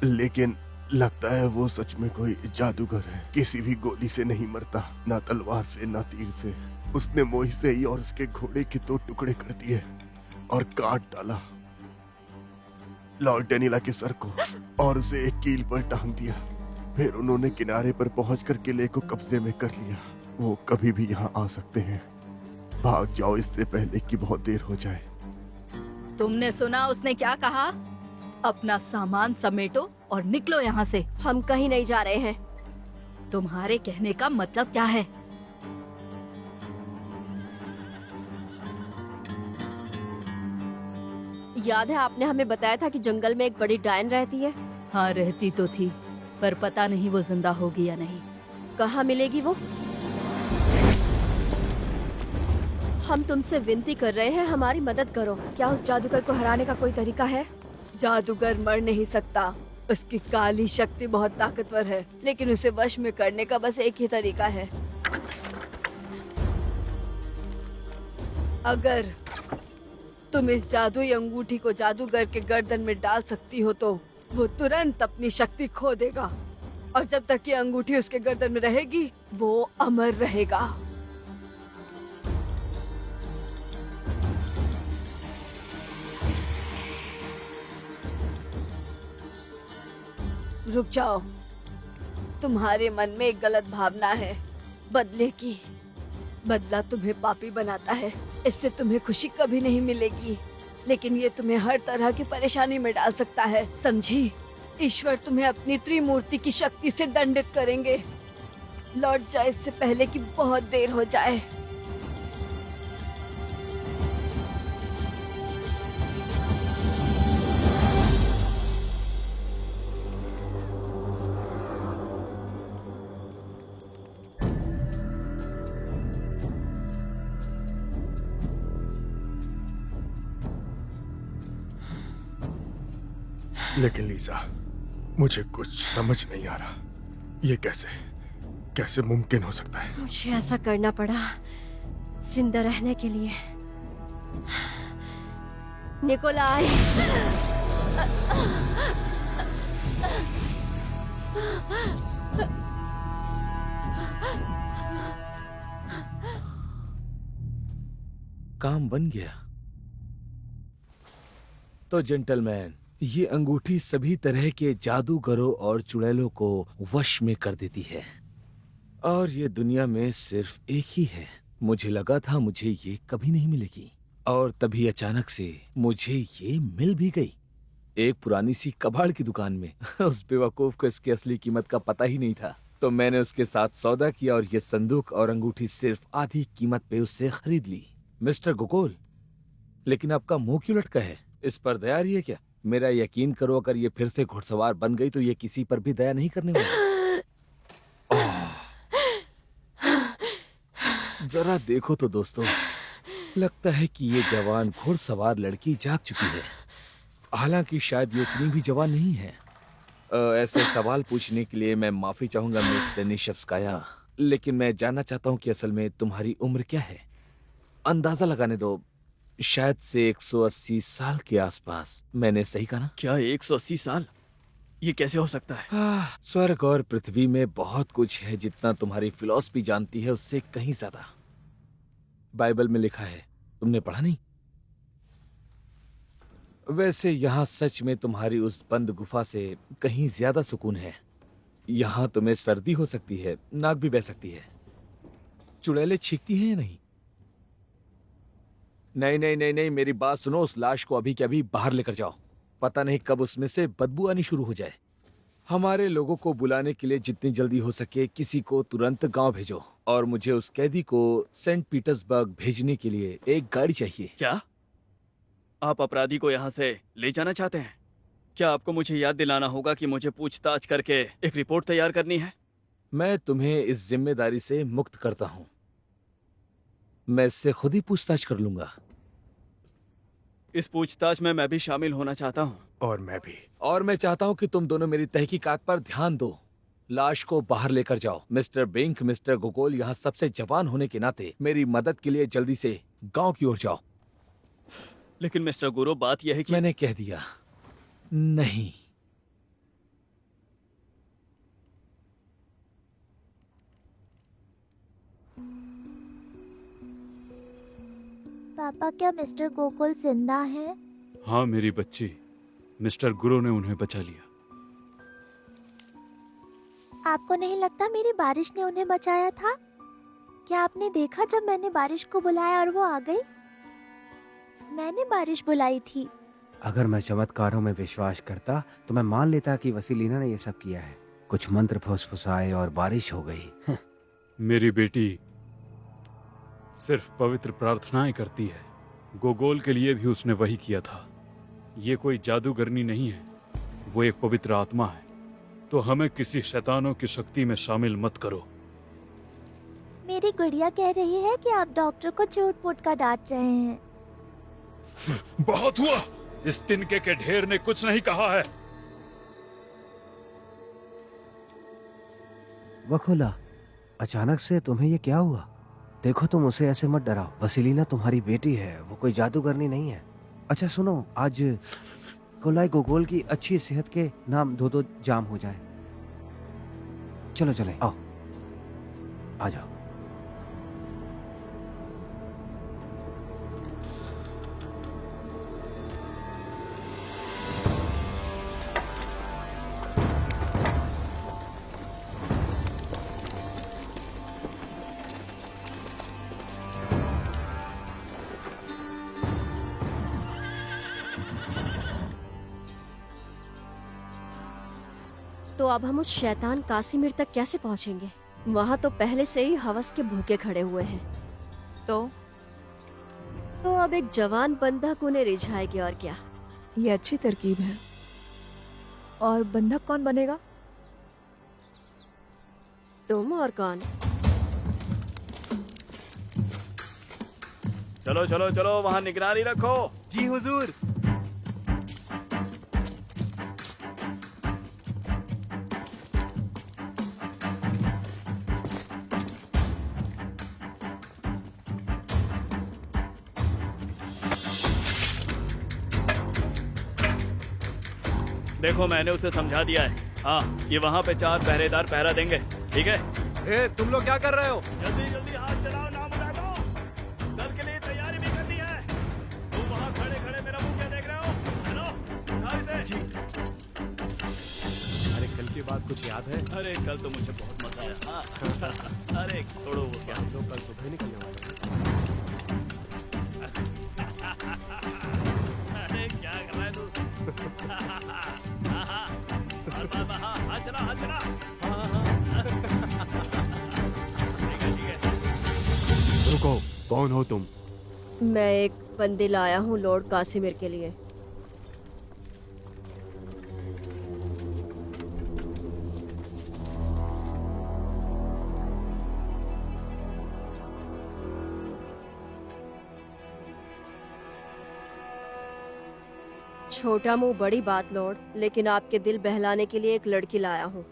लेकिन लगता है वो सच में कोई जादूगर है। किसी भी गोली से नहीं मरता, ना तलवार से ना तीर से। उसने मोही से ही और उसके घोड़े के 2 टुकड़े कर दिए और काट डाला लॉर्ड डेनिला के सर को और उसे एक कील पर टांग दिया। फिर उन्होंने किनारे पर पहुंचकर किले को कब्जे में कर लिया। वो कभी भी यहाँ आ सकते हैं। भाग जाओ इससे पहले कि बहुत देर हो जाए। तुमने सुना उसने क्या कहा? अपना सामान समेटो और निकलो यहाँ से। हम कहीं नहीं जा रहे हैं। तुम्हारे कहने का मतलब क्या है? याद है आपने हमें बताया था कि जंगल में एक बड़ी डायन रहती है? हाँ, रहती तो थी, पर पता नहीं वो जिंदा होगी या नहीं। कहाँ मिलेगी वो? हम तुमसे विनती कर रहे हैं, हमारी मदद करो। क्या उस जादूगर को हराने का कोई तरीका है? जादूगर मर नहीं सकता। उसकी काली शक्ति बहुत ताकतवर है, लेकिन उसे वश में करने का बस एक ही तरीका है। अगर तुम इस जादुई अंगूठी को जादूगर के गर्दन में डाल सकती हो तो वो तुरंत अपनी शक्ति खो देगा, और जब तक ये अंगूठी उसके गर्दन में रहेगी वो अमर रहेगा। रुक जाओ, तुम्हारे मन में एक गलत भावना है बदले की। बदला तुम्हें पापी बनाता है, इससे तुम्हें खुशी कभी नहीं मिलेगी, लेकिन ये तुम्हें हर तरह की परेशानी में डाल सकता है, समझी? ईश्वर तुम्हें अपनी त्रिमूर्ति की शक्ति से दंडित करेंगे। लौट जाए इससे पहले कि बहुत देर हो जाए। लेकिन लीजा, मुझे कुछ समझ नहीं आ रहा, ये कैसे मुमकिन हो सकता है? मुझे ऐसा करना पड़ा जिंदा रहने के लिए। निकोलाई, काम बन गया। तो जेंटलमैन, ये अंगूठी सभी तरह के जादूगरों और चुड़ैलों को वश में कर देती है, और ये दुनिया में सिर्फ एक ही है। मुझे लगा था मुझे ये कभी नहीं मिलेगी, और तभी अचानक से मुझे ये मिल भी गई, एक पुरानी सी कबाड़ की दुकान में। उस बेवकूफ को इसकी असली कीमत का पता ही नहीं था, तो मैंने उसके साथ सौदा किया और ये संदूक और अंगूठी सिर्फ आधी कीमत पे उससे खरीद ली। मिस्टर गोकुल, लेकिन आपका मुंह क्यों लटका है? इस पर दया रही है क्या? मेरा यकीन करो, अगर ये फिर से घुड़सवार बन गई तो ये किसी पर भी दया नहीं करने वाली। जरा देखो तो दोस्तों, लगता है कि ये जवान घुड़सवार लड़की जाग चुकी है, हालांकि शायद ये इतनी भी जवान नहीं है। ऐसे सवाल पूछने के लिए मैं माफी चाहूंगा मिस डेनिशेव्स्काया, लेकिन मैं जानना चाहता हूँ कि असल में तुम्हारी उम्र क्या है? अंदाजा लगाने दो, शायद से 180 साल के आसपास। मैंने सही कहा ना? क्या 180 साल? ये कैसे हो सकता है? स्वर्ग और पृथ्वी में बहुत कुछ है जितना तुम्हारी फिलॉसफी जानती है उससे कहीं ज्यादा। बाइबल में लिखा है, तुमने पढ़ा नहीं? वैसे यहाँ सच में तुम्हारी उस बंद गुफा से कहीं ज्यादा सुकून है। यहाँ तुम्हें सर्दी हो सकती है, नाक भी बह सकती है, चुड़ैलें छींकती हैं या नहीं? नहीं नहीं नहीं नहीं, मेरी बात सुनो, उस लाश को अभी के अभी बाहर लेकर जाओ, पता नहीं कब उसमें से बदबू आनी शुरू हो जाए। हमारे लोगों को बुलाने के लिए जितनी जल्दी हो सके किसी को तुरंत गांव भेजो, और मुझे उस कैदी को सेंट पीटर्सबर्ग भेजने के लिए एक गाड़ी चाहिए। क्या आप अपराधी को यहाँ से ले जाना चाहते हैं? क्या आपको मुझे याद दिलाना होगा कि मुझे पूछताछ करके एक रिपोर्ट तैयार करनी है? मैं तुम्हें इस जिम्मेदारी से मुक्त करता हूँ, मैं इससे खुद ही पूछताछ कर लूंगा। इस पूछताछ में मैं भी शामिल होना चाहता हूँ। और मैं भी। और मैं चाहता हूँ कि तुम दोनों मेरी तहकीकात पर ध्यान दो। लाश को बाहर लेकर जाओ। मिस्टर बिंक, मिस्टर गोगोल, यहाँ सबसे जवान होने के नाते मेरी मदद के लिए जल्दी से गांव की ओर जाओ। लेकिन मिस्टर गुरु, बात यह है कि मैंने कह दिया नहीं। पापा, क्या मिस्टर गोकुल जिंदा हैं? हाँ मेरी बच्ची, मिस्टर गुरु ने उन्हें बचा लिया। आपको नहीं लगता मेरी बारिश ने उन्हें बचाया था? क्या आपने देखा जब मैंने बारिश को बुलाया और वो आ गई? मैंने बारिश बुलाई थी। अगर मैं चमत्कारों में विश्वास करता तो मैं मान लेता कि वसीलीना ने ये सब किया है। कुछ मंत्र फुसफुसाए और बारिश हो गई। मेरी बेटी सिर्फ पवित्र प्रार्थनाएं करती है। गोगोल के लिए भी उसने वही किया था। ये कोई जादूगरनी नहीं है, वो एक पवित्र आत्मा है। तो हमें किसी शैतानों की शक्ति में शामिल मत करो। मेरी गुड़िया कह रही है कि आप डॉक्टर को झूठ मूठ का डांट रहे हैं। बहुत हुआ। इस तिनके के ढेर ने कुछ नहीं कहा है। वखोला, अचानक से तुम्हें ये क्या हुआ? देखो, तुम उसे ऐसे मत डराओ। वसीलीना तुम्हारी बेटी है, वो कोई जादूगरनी नहीं है। अच्छा सुनो, आज कोलाई गोगोल की अच्छी सेहत के नाम दो जाम हो जाए। चलो चले, आओ, आ जाओ। तो अब हम उस शैतान कासिमिर तक कैसे पहुंचेंगे? वहाँ तो पहले से ही हवस के भूखे खड़े हुए हैं। तो अब एक जवान बंधक उन्हें रिझाएगी, और क्या। ये अच्छी तरकीब है। और बंधक कौन बनेगा? तुम और कौन? चलो चलो चलो, वहाँ निगरानी रखो। जी हुजूर। देखो, मैंने उसे समझा दिया है। हाँ, ये वहाँ पे 4 पहरेदार पहरा देंगे, ठीक है? ए, तुम लोग क्या कर रहे हो? जल्दी जल्दी हाथ चलाओ, नाम उठा दो। कल के लिए तैयारी भी करनी है। तुम वहाँ खड़े खड़े मेरा मुंह क्या देख रहे हो? चलो, उठाओ इसे। जी। अरे कल की बात कुछ याद है? अरे कल तो मुझे बहुत मजा आया। हाँ। अरे छोड़ो वो क्या। हम लोग कल सुबह निकलने वाले हैं। अरे क्या कर रहा है तू? हाथ चला, हाथ चला। ठीक है। रुको, कौन हो तुम? मैं एक बंदी लाया हूँ लॉर्ड कासिमिर के लिए। छोटा मुंह बड़ी बात लॉर्ड, लेकिन आपके दिल बहलाने के लिए एक लड़की लाया हूँ।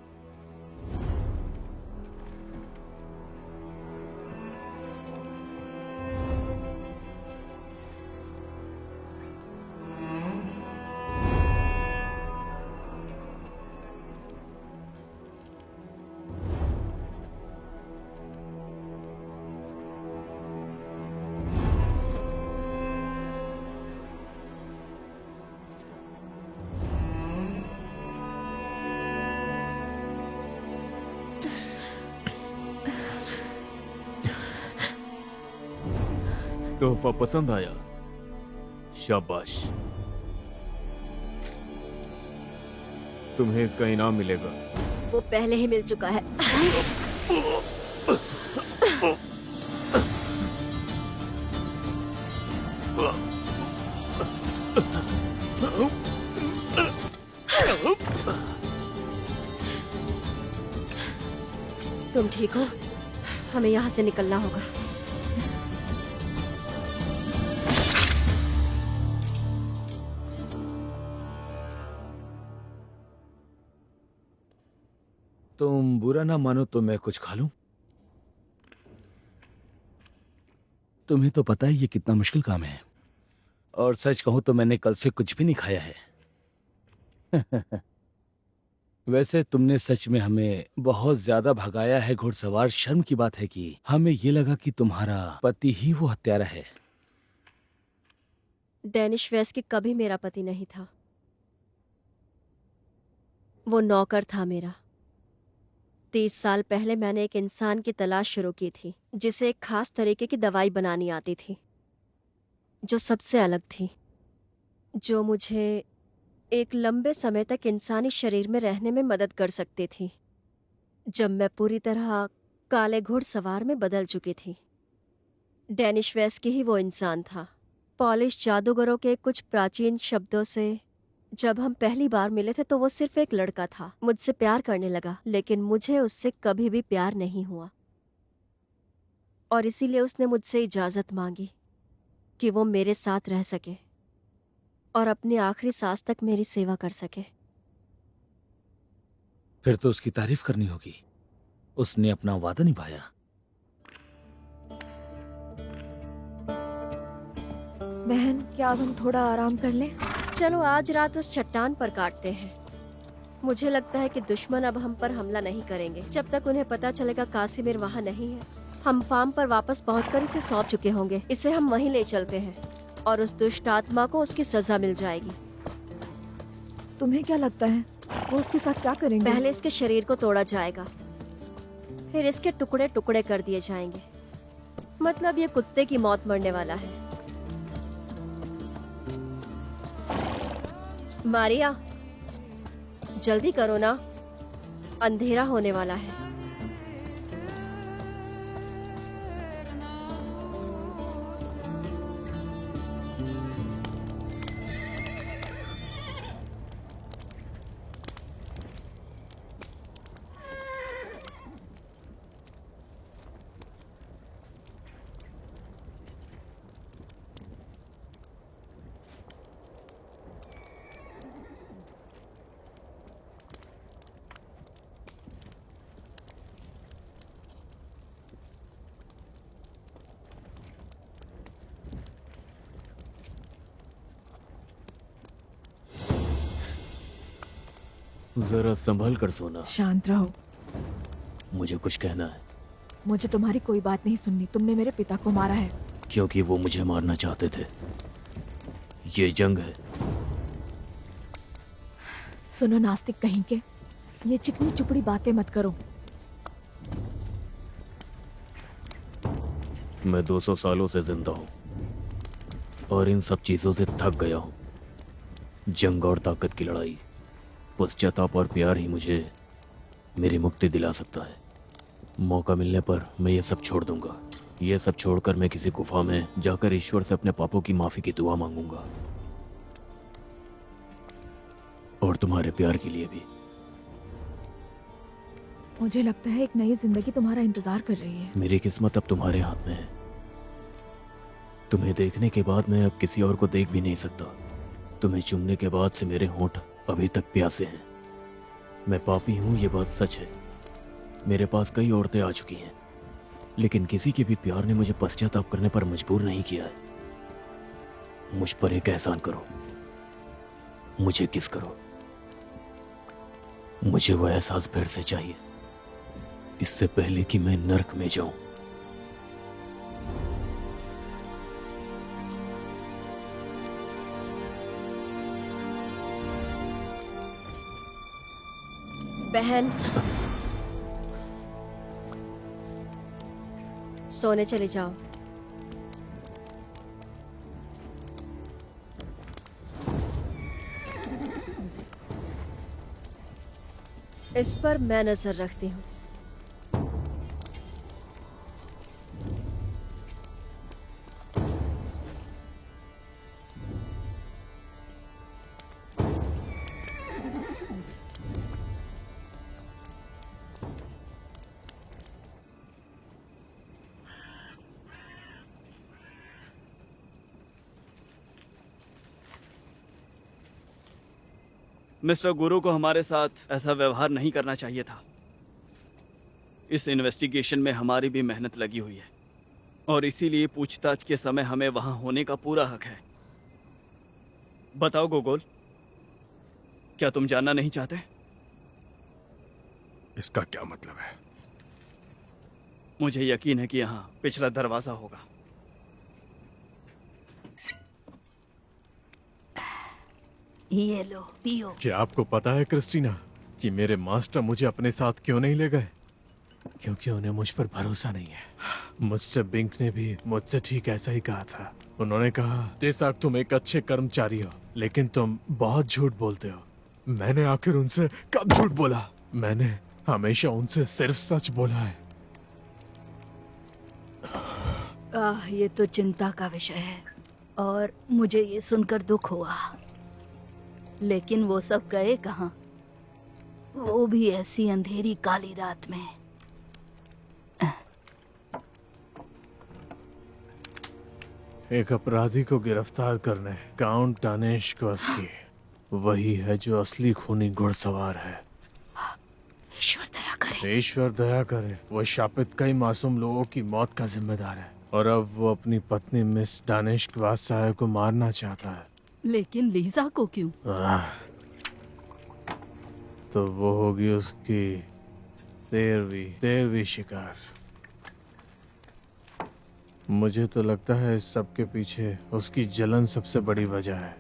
तोहफा पसंद आया? शाबाश, तुम्हें इसका इनाम मिलेगा। वो पहले ही मिल चुका है। तुम ठीक हो? हमें यहाँ से निकलना होगा। तुम बुरा ना मानो तो मैं कुछ खा लूं? तुम्हें तो पता है ये कितना मुश्किल काम है, और सच कहूं तो मैंने कल से कुछ भी नहीं खाया है। वैसे तुमने सच में हमें बहुत ज्यादा भगाया है घुड़सवार। शर्म की बात है कि हमें ये लगा कि तुम्हारा पति ही वो हत्यारा है। डेनिश वेस्की कभी मेरा पति नहीं था, वो नौकर था मेरा। 30 साल पहले मैंने एक इंसान की तलाश शुरू की थी जिसे एक खास तरीके की दवाई बनानी आती थी जो सबसे अलग थी। जो मुझे एक लंबे समय तक इंसानी शरीर में रहने में मदद कर सकती थी, जब मैं पूरी तरह काले घुड़सवार में बदल चुकी थी। डेनिश वेस्की ही वो इंसान था। पॉलिश जादूगरों के कुछ प्राचीन शब्दों से जब हम पहली बार मिले थे तो वो सिर्फ एक लड़का था। मुझसे प्यार करने लगा, लेकिन मुझे उससे कभी भी प्यार नहीं हुआ, और इसीलिए उसने मुझसे इजाज़त मांगी कि वो मेरे साथ रह सके और अपनी आखिरी सांस तक मेरी सेवा कर सके। फिर तो उसकी तारीफ करनी होगी, उसने अपना वादा निभाया। बहन, क्या अब हम थोड़ा आराम कर लें? चलो आज रात उस चट्टान पर काटते हैं। मुझे लगता है कि दुश्मन अब हम पर हमला नहीं करेंगे जब तक उन्हें पता चलेगा कासिमिर वहाँ नहीं है। हम फार्म पर वापस पहुंचकर इसे सौंप चुके होंगे। इसे हम वहीं ले चलते हैं और उस दुष्ट आत्मा को उसकी सजा मिल जाएगी। तुम्हें क्या लगता है वो उसके साथ क्या करेंगे? पहले इसके शरीर को तोड़ा जाएगा, फिर इसके टुकड़े टुकड़े कर दिए जाएंगे। मतलब ये कुत्ते की मौत मरने वाला है। मारिया, जल्दी करो ना, अंधेरा होने वाला है। जरा संभल कर सोना। शांत रहो। मुझे कुछ कहना है। मुझे तुम्हारी कोई बात नहीं सुननी। तुमने मेरे पिता को मारा है। क्योंकि वो मुझे मारना चाहते थे। ये जंग है। सुनो नास्तिक कहीं के, ये चिकनी चुपड़ी बातें मत करो। मैं 200 सालों से जिंदा हूँ और इन सब चीजों से थक गया हूँ। जंग और ताकत की लड़ाई, पश्चाताप और प्यार ही मुझे मेरी मुक्ति दिला सकता है। मौका मिलने पर मैं ये सब छोड़ दूंगा। ये सब छोड़कर मैं किसी गुफा में जाकर ईश्वर से अपने पापों की माफी की दुआ मांगूंगा, और तुम्हारे प्यार के लिए भी। मुझे लगता है एक नई जिंदगी तुम्हारा इंतजार कर रही है। मेरी किस्मत अब तुम्हारे हाथ में है। तुम्हें देखने के बाद मैं अब किसी और को देख भी नहीं सकता। तुम्हें चूमने के बाद से मेरे होंठ अभी तक प्यासे हैं। मैं पापी हूं, ये बात सच है। मेरे पास कई औरतें आ चुकी हैं, लेकिन किसी के भी प्यार ने मुझे पश्चाताप करने पर मजबूर नहीं किया है। मुझ पर एक एहसान करो, मुझे किस करो। मुझे वो एहसास फिर से चाहिए, इससे पहले कि मैं नर्क में जाऊं। बहन, सोने चले जाओ। इस पर मैं नजर रखती हूँ। मिस्टर गुरु को हमारे साथ ऐसा व्यवहार नहीं करना चाहिए था। इस इन्वेस्टिगेशन में हमारी भी मेहनत लगी हुई है और इसीलिए पूछताछ के समय हमें वहां होने का पूरा हक है। बताओ गोगोल, क्या तुम जानना नहीं चाहते? इसका क्या मतलब है? मुझे यकीन है कि यहाँ पिछला दरवाजा होगा। ये लो, पियो। क्या आपको पता है क्रिस्टीना कि मेरे मास्टर मुझे अपने साथ क्यों नहीं ले गए? क्योंकि उन्हें मुझ पर भरोसा नहीं है। मिस्टर बिंक ने भी मुझसे ठीक ऐसा ही कहा था। उन्होंने कहा तेसाक तुम एक अच्छे कर्मचारी हो, लेकिन तुम बहुत झूठ बोलते हो। मैंने आखिर उनसे कब झूठ बोला? मैंने हमेशा उनसे सिर्फ सच बोला है। ये तो चिंता का विषय है और मुझे ये सुनकर दुख हुआ। लेकिन वो सब गए कहाँ? वो भी ऐसी अंधेरी काली रात में। एक अपराधी को गिरफ्तार करने काउंट टानेश्कोव्स्की वही है जो असली खूनी घुड़सवार है। ईश्वर दया करे। ईश्वर दया करे। वो शापित कई मासूम लोगों की मौत का जिम्मेदार है और अब वो अपनी पत्नी मिस टानेश्कोव्स्काया को मारना चाहता है। लेकिन लीजा को क्यों? तो वो होगी उसकी 13वीं शिकार। मुझे तो लगता है इस सब के पीछे उसकी जलन सबसे बड़ी वजह है,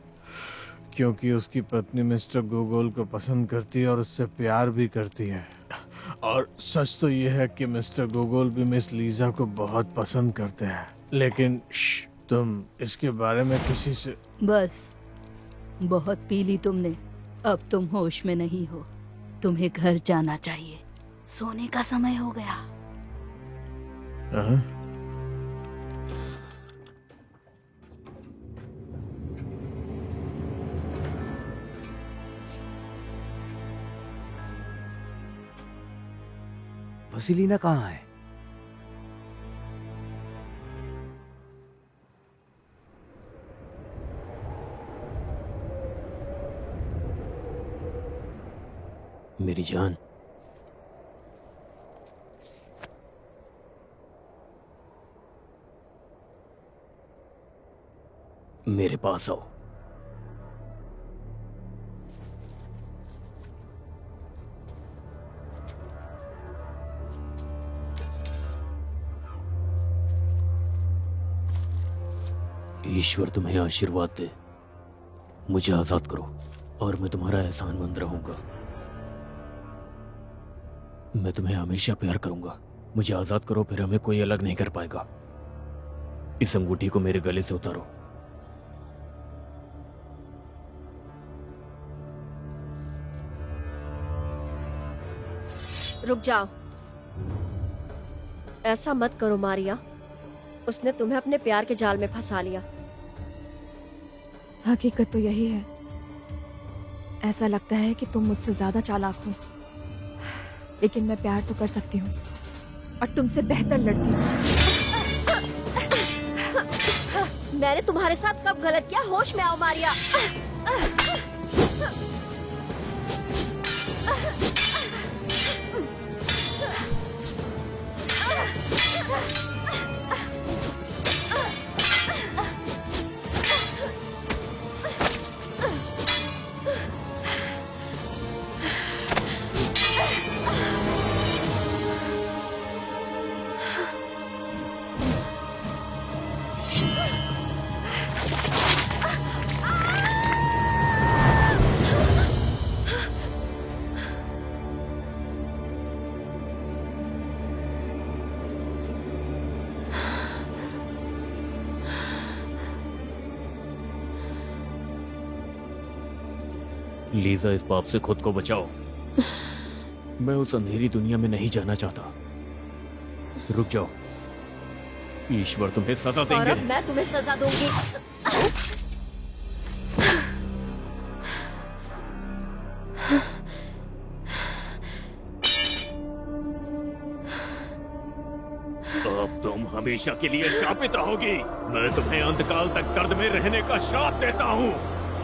क्योंकि उसकी पत्नी मिस्टर गोगोल को पसंद करती है और उससे प्यार भी करती है। और सच तो ये है कि मिस्टर गोगोल भी मिस लीजा को बहुत पसंद करते हैं। लेकिन तुम इसके बारे में किसी से... बस, बहुत पी ली तुमने। अब तुम होश में नहीं हो। तुम्हें घर जाना चाहिए। सोने का समय हो गया। वसीलीना कहाँ है? मेरी जान, मेरे पास आओ। ईश्वर तुम्हें आशीर्वाद दे। मुझे आजाद करो और मैं तुम्हारा एहसानमंद रहूंगा। मैं तुम्हें हमेशा प्यार करूंगा। मुझे आजाद करो, फिर हमें कोई अलग नहीं कर पाएगा। इस अंगूठी को मेरे गले से उतारो। रुक जाओ। ऐसा मत करो मारिया। उसने तुम्हें अपने प्यार के जाल में फंसा लिया। हकीकत तो यही है। ऐसा लगता है कि तुम मुझसे ज्यादा चालाक हो, लेकिन मैं प्यार तो कर सकती हूँ और तुमसे बेहतर लड़ती हूँ। मैंने तुम्हारे साथ कब गलत किया? होश में आओ मारिया। लीजा, इस पाप से खुद को बचाओ। मैं उस अंधेरी दुनिया में नहीं जाना चाहता। रुक जाओ। ईश्वर तुम्हें सजा और देंगे। अब मैं तुम्हें सजा दूंगी। अब तुम हमेशा के लिए शापित रहोगी। मैं तुम्हें अंतकाल तक दर्द में रहने का श्राप देता हूँ।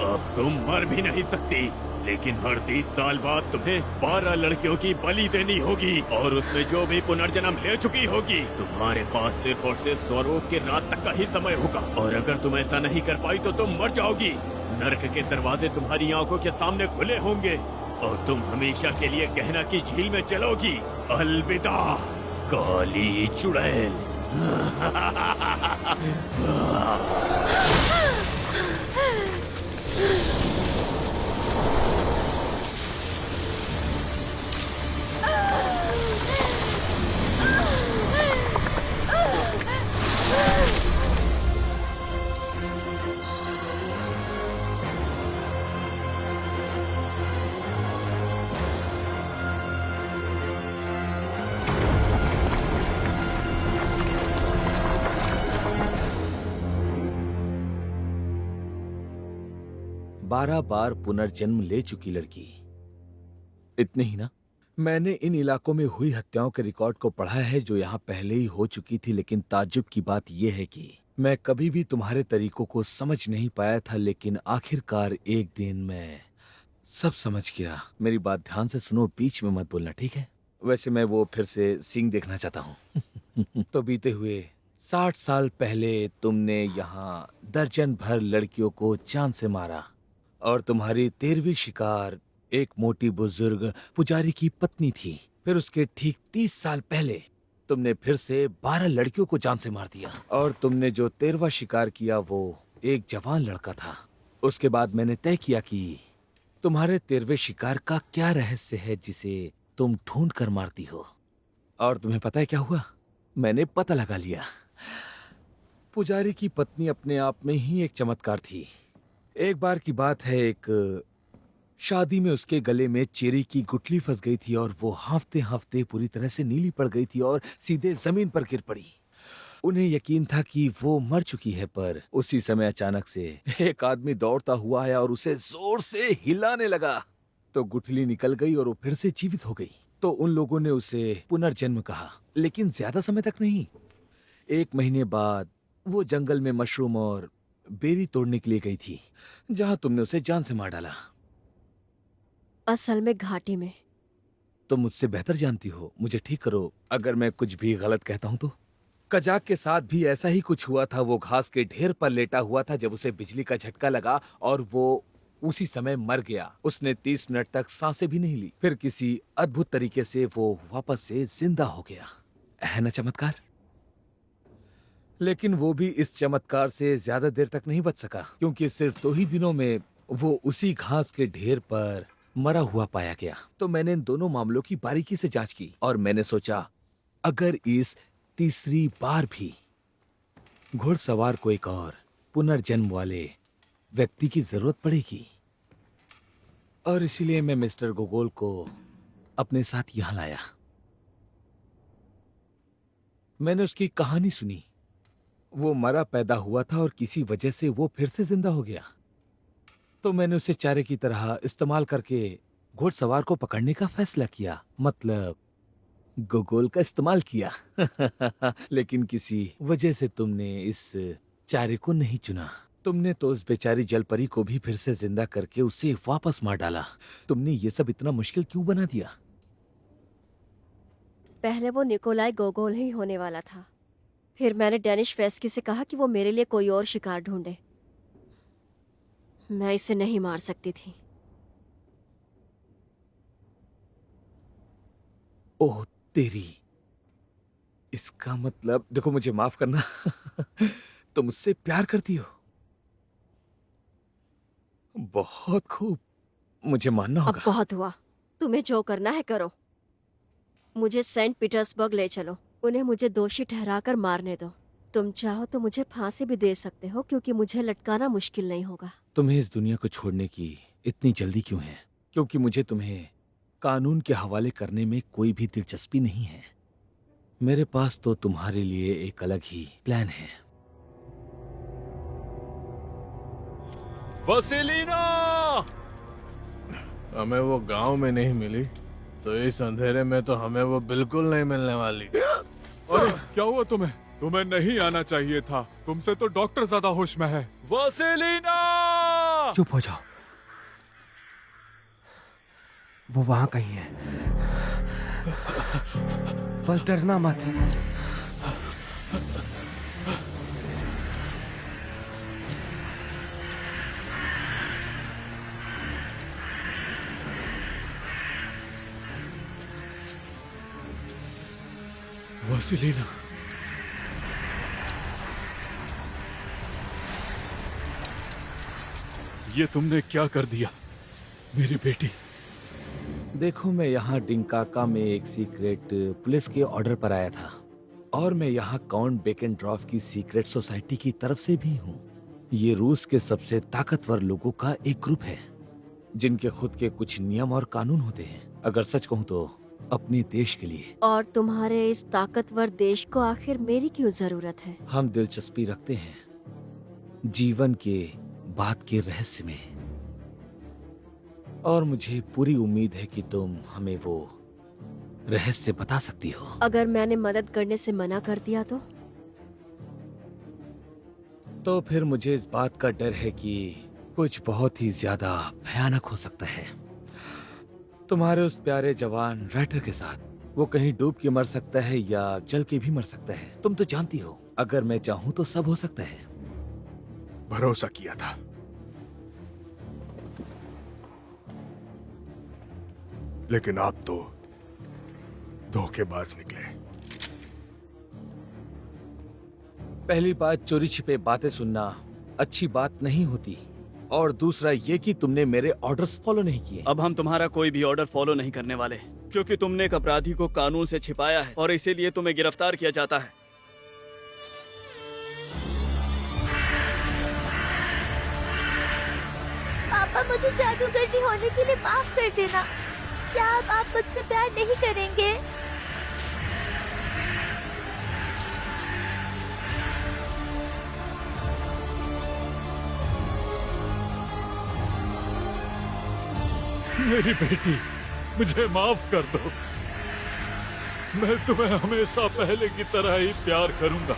अब तुम मर भी नहीं सकती, लेकिन हर 30 साल बाद तुम्हें 12 लड़कियों की बलि देनी होगी और उसमें जो भी पुनर्जन्म ले चुकी होगी। तुम्हारे पास सिर्फ और सिर्फ स्वरोग के रात तक का ही समय होगा और अगर तुम ऐसा नहीं कर पाई तो तुम मर जाओगी। नर्क के दरवाजे तुम्हारी आंखों के सामने खुले होंगे और तुम हमेशा के लिए गहना की झील में चलोगी। अलविदा काली चुड़ैल। 12 बार पुनर्जन्म ले चुकी लड़की। इतने ही ना, मैंने इन इलाकों में हुई हत्याओं के रिकॉर्ड को पढ़ा है जो यहाँ पहले ही हो चुकी थी, लेकिन ताज्जुब की बात यह है कि मैं कभी भी तुम्हारे तरीकों को समझ नहीं पाया था, लेकिन आखिरकार एक दिन मैं सब समझ गया। मेरी बात ध्यान से सुनो, बीच में मत बोलना, ठीक है? वैसे मैं वो फिर से सींग देखना चाहता हूँ। तो बीते हुए 60 साल पहले तुमने यहाँ दर्जन भर लड़कियों को जान से मारा और तुम्हारी 13वीं शिकार एक मोटी बुजुर्ग पुजारी की पत्नी थी। फिर उसके ठीक 30 साल पहले तुमने फिर से 12 लड़कियों को जान से मार दिया और तुमने जो 13वां शिकार किया वो एक जवान लड़का था। उसके बाद मैंने तय किया कि तुम्हारे 13वें शिकार का क्या रहस्य है जिसे तुम ढूंढ कर मारती हो। और तुम्हें पता है क्या हुआ? मैंने पता लगा लिया। पुजारी की पत्नी अपने आप में ही एक चमत्कार थी। एक बार की बात है, एक शादी में उसके गले में चेरी की गुठली फंस गई थी और वो हांफते हांफते पूरी तरह से नीली पड़ गई थी और सीधे जमीन पर गिर पड़ी। उन्हें यकीन था कि वो मर चुकी है, पर उसी समय अचानक से एक आदमी दौड़ता हुआ आया और उसे जोर से हिलाने लगा तो गुठली निकल गई और वो फिर से जीवित हो गई। तो उन लोगों ने उसे पुनर्जन्म कहा, लेकिन ज्यादा समय तक नहीं। 1 महीने बाद वो जंगल में मशरूम और बेरी तोड़ने के लिए गई थी, जहां तुमने उसे जान से मार डाला। असल में घाटी में। तुम मुझसे बेहतर जानती हो, मुझे ठीक करो अगर मैं कुछ भी गलत कहता हूं तो। कजाक के साथ भी ऐसा ही कुछ हुआ था। वो घास के ढेर पर लेटा हुआ था जब उसे बिजली का झटका लगा और वो उसी समय मर गया। उसने 30 मिनट तक सांसें भी नहीं ली। फिर किसी अद्भुत तरीके से वो वापस से जिंदा हो गया। है ना चमत्कार? लेकिन वो भी इस चमत्कार से ज्यादा देर तक नहीं बच सका, क्योंकि सिर्फ 2 ही दिनों में वो उसी घास के ढेर पर मरा हुआ पाया गया। तो मैंने इन दोनों मामलों की बारीकी से जांच की और मैंने सोचा अगर इस तीसरी बार भी घुड़सवार को एक और पुनर्जन्म वाले व्यक्ति की जरूरत पड़ेगी, और इसीलिए मैं मिस्टर गोगोल को अपने साथ यहां लाया। मैंने उसकी कहानी सुनी। वो मरा पैदा हुआ था और किसी वजह से वो फिर से जिंदा हो गया। तो मैंने उसे चारे की तरह इस्तेमाल करके घुड़सवार को पकड़ने का फैसला किया, मतलब गोगोल का इस्तेमाल किया। लेकिन किसी वजह से तुमने इस चारे को नहीं चुना। तुमने तो उस बेचारी जलपरी को भी फिर से जिंदा करके उसे वापस मार डाला। तुमने ये सब इतना मुश्किल क्यों बना दिया? पहले वो निकोलाई गोगोल ही होने वाला था। फिर मैंने डेनिश वेस्की से कहा कि वो मेरे लिए कोई और शिकार ढूंढे। मैं इसे नहीं मार सकती थी। ओह तेरी, इसका मतलब, देखो मुझे माफ करना। तुम मुझसे प्यार करती हो। बहुत खूब, मुझे मानना होगा। अब बहुत हुआ, तुम्हें जो करना है करो। मुझे सेंट पीटर्सबर्ग ले चलो। उन्हें मुझे दोषी ठहराकर मारने दो। तुम चाहो तो मुझे फांसी भी दे सकते हो, क्योंकि मुझे लटकाना मुश्किल नहीं होगा। तुम्हें इस दुनिया को छोड़ने की इतनी जल्दी क्यों है? क्योंकि मुझे तुम्हें कानून के हवाले करने में कोई भी दिलचस्पी नहीं है। मेरे पास तो तुम्हारे लिए एक अलग ही प्लान है। वसीलिना! हमें वो गांव में नहीं मिली तो इस अंधेरे में तो हमें वो बिल्कुल नहीं मिलने वाली। अरे क्या हुआ तुम्हें? तुम्हें नहीं आना चाहिए था। तुमसे तो डॉक्टर ज्यादा होश में है। वसीलिना! चुप हो जाओ, वो वहां कहीं है। बस डरना मत। वसीलिना, ये तुमने क्या कर दिया मेरी बेटी? देखो, मैं यहाँ डिंकाका में एक सीक्रेट पुलिस के ऑर्डर पर आया था, और मैं यहाँ काउंट बेकेनड्रॉफ की सीक्रेट सोसाइटी की तरफ से भी हूँ। ये रूस के सबसे ताकतवर लोगों का एक ग्रुप है, जिनके खुद के कुछ नियम और कानून होते हैं। अगर सच कहूँ तो अपने देश के लिए। और तुम्हारे इस ताकतवर देश को आखिर मेरी क्यों जरूरत है? हम दिलचस्पी रखते हैं जीवन के बाद के रहस्य में। और मुझे पूरी उम्मीद है कि तुम हमें वो रहस्य बता सकती हो। अगर मैंने मदद करने से मना कर दिया तो फिर मुझे इस बात का डर है कि कुछ बहुत ही ज्यादा भयानक हो सकता है। तुम्हारे उस प्यारे जवान राइटर के साथ वो कहीं डूब के मर सकता है या जल के भी मर सकता है। तुम तो जानती हो, अगर मैं चाहूं तो सब हो सकता है। भरोसा किया था, लेकिन आप तो धोखेबाज निकले। पहली बात, चोरी छिपे बातें सुनना अच्छी बात नहीं होती, और दूसरा ये कि तुमने मेरे ऑर्डर्स फॉलो नहीं किए। अब हम तुम्हारा कोई भी ऑर्डर फॉलो नहीं करने वाले, क्योंकि तुमने एक अपराधी को कानून से छिपाया है और इसीलिए तुम्हें गिरफ्तार किया जाता है। पापा, मुझे जादूगरनी होने के लिए माफ कर देना। क्या आप मुझसे प्यार नहीं करेंगे? मेरी बेटी, मुझे माफ कर दो। मैं तुम्हें हमेशा पहले की तरह ही प्यार करूंगा।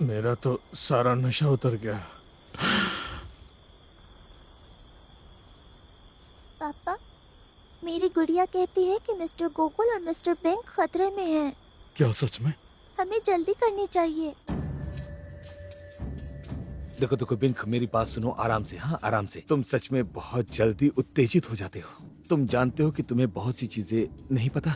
मेरा तो सारा नशा उतर गया। पापा, मेरी गुड़िया कहती है कि मिस्टर गोकुल और मिस्टर बैंक खतरे में हैं। क्या सच में? हमें जल्दी करनी चाहिए। देखो देखो बिंक, मेरी बात सुनो आराम से। हाँ, आराम से। तुम सच में बहुत जल्दी उत्तेजित हो जाते हो। तुम जानते हो कि तुम्हें बहुत सी चीजें नहीं पता।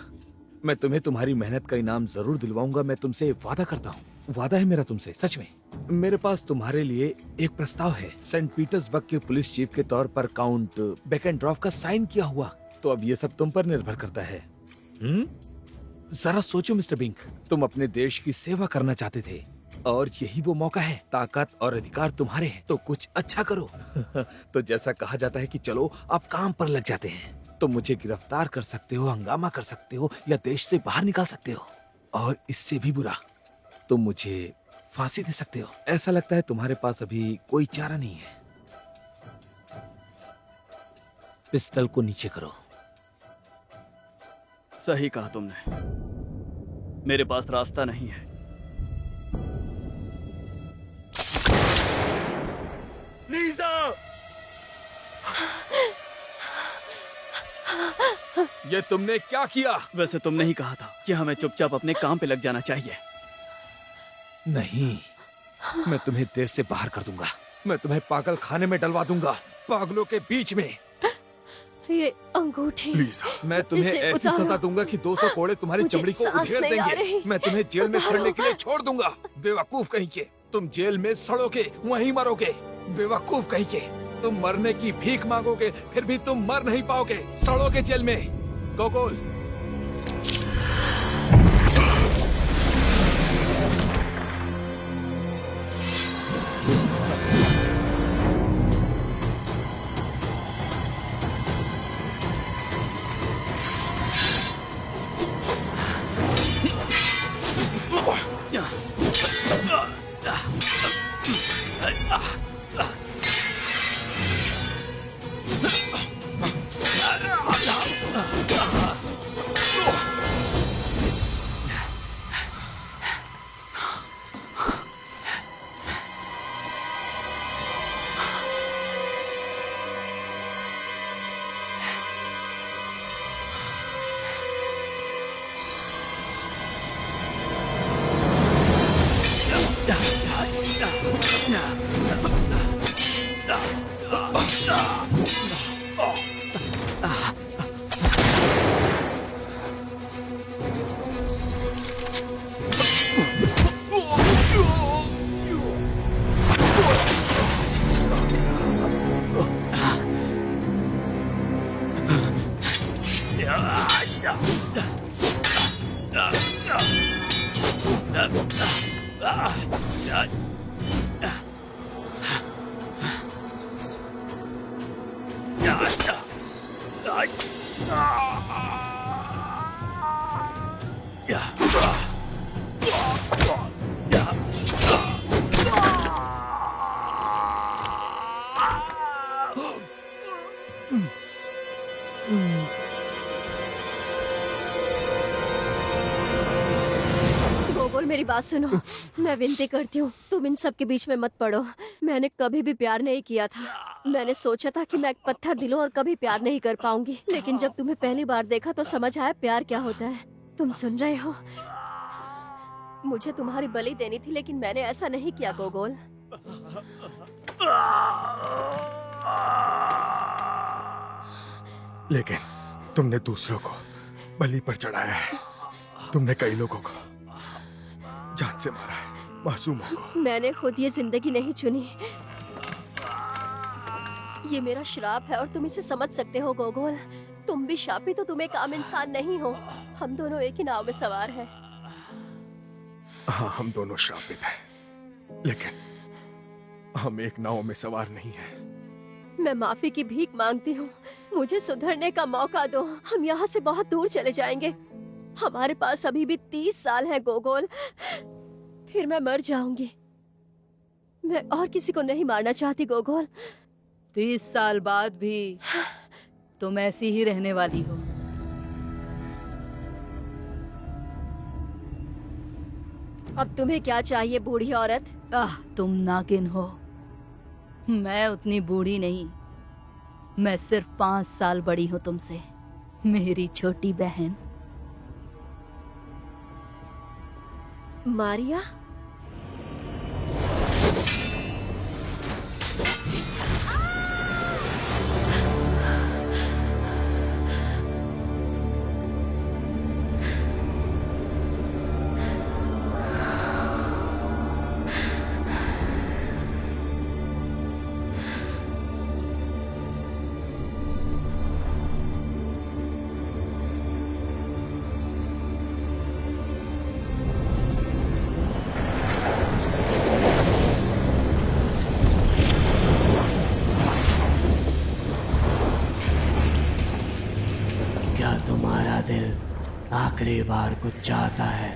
मैं तुम्हें तुम्हारी मेहनत का इनाम जरूर दिलवाऊंगा। मैं तुमसे वादा करता हूँ, वादा है मेरा तुमसे, सच में। मेरे पास तुम्हारे लिए एक प्रस्ताव है। सेंट पीटर्सबर्ग के पुलिस चीफ के तौर पर काउंट बेकेनड्रॉफ का साइन किया हुआ। तो अब ये सब तुम पर निर्भर करता है। जरा सोचो मिस्टर बिंक, तुम अपने देश की सेवा करना चाहते थे और यही वो मौका है। ताकत और अधिकार तुम्हारे हैं, तो कुछ अच्छा करो। तो जैसा कहा जाता है कि चलो आप काम पर लग जाते हैं। तो मुझे गिरफ्तार कर सकते हो, हंगामा कर सकते हो, या देश से बाहर निकाल सकते हो, और इससे भी बुरा तुम मुझे फांसी दे सकते हो। ऐसा लगता है तुम्हारे पास अभी कोई चारा नहीं है। पिस्टल को नीचे करो। सही कहा तुमने, मेरे पास रास्ता नहीं है। लीजा! ये तुमने क्या किया? वैसे तुमने ही कहा था कि हमें चुपचाप अपने काम पे लग जाना चाहिए। नहीं, मैं तुम्हें देश से बाहर कर दूंगा। मैं तुम्हें पागल खाने में डलवा दूंगा, पागलों के बीच में। ये अंगूठी, मैं तुम्हें इसे ऐसी उतारो। सजा दूंगा कि 200 कोड़े तुम्हारी मुझे चमड़ी को सांस उधेड़ नहीं आ देंगे। रही। मैं तुम्हें जेल में उतारो। सड़ने के लिए छोड़ दूंगा। बेवकूफ कहीं के, तुम जेल में सड़ोगे, वहीं मरोगे। बेवकूफ कहीं के, तुम मरने की भीख मांगोगे, फिर भी तुम मर नहीं पाओगे, सड़ोगे जेल में। गोकुल, गोगोल मेरी बात सुनो, मैं विनती करती हूँ तुम इन सब के बीच में मत पड़ो। मैंने कभी भी प्यार नहीं किया था। मैंने सोचा था कि मैं एक पत्थर दिल हूं और कभी प्यार नहीं कर पाऊंगी, लेकिन जब तुम्हें पहली बार देखा तो समझ आया प्यार क्या होता है। तुम सुन रहे हो? मुझे तुम्हारी बलि देनी थी, लेकिन मैंने ऐसा नहीं किया गोगोल। लेकिन तुमने दूसरों को बलि पर चढ़ाया है। तुमने कई लोगों को जान से मारा है, मासूमों को। मैंने खुद ये जिंदगी नहीं चुनी, ये मेरा श्राप है और तुम इसे समझ सकते हो गोगोल। तुम भी शापित हो, तुम एक आम इंसान नहीं हो। हम दोनों एक ही नाव में सवार हैं। हाँ, हम दोनों श्रापित हैं, लेकिन हम एक नाव में सवार नहीं हैं। मैं माफी की भीख मांगती हूँ, मुझे सुधरने का मौका दो। हम यहाँ से बहुत दूर चले जाएंगे। हमारे पास अभी भी 30 साल हैं गोगोल, फिर मैं मर जाऊंगी। मैं और किसी को नहीं मारना चाहती गोगोल। 30 साल बाद भी तुम ऐसी ही रहने वाली हो। अब तुम्हें क्या चाहिए बूढ़ी औरत? तुम नागिन हो। मैं उतनी बूढ़ी नहीं, मैं सिर्फ 5 साल बड़ी हूँ तुमसे, मेरी छोटी बहन मारिया। क्या तुम्हारा दिल आखिरी बार कुछ चाहता है,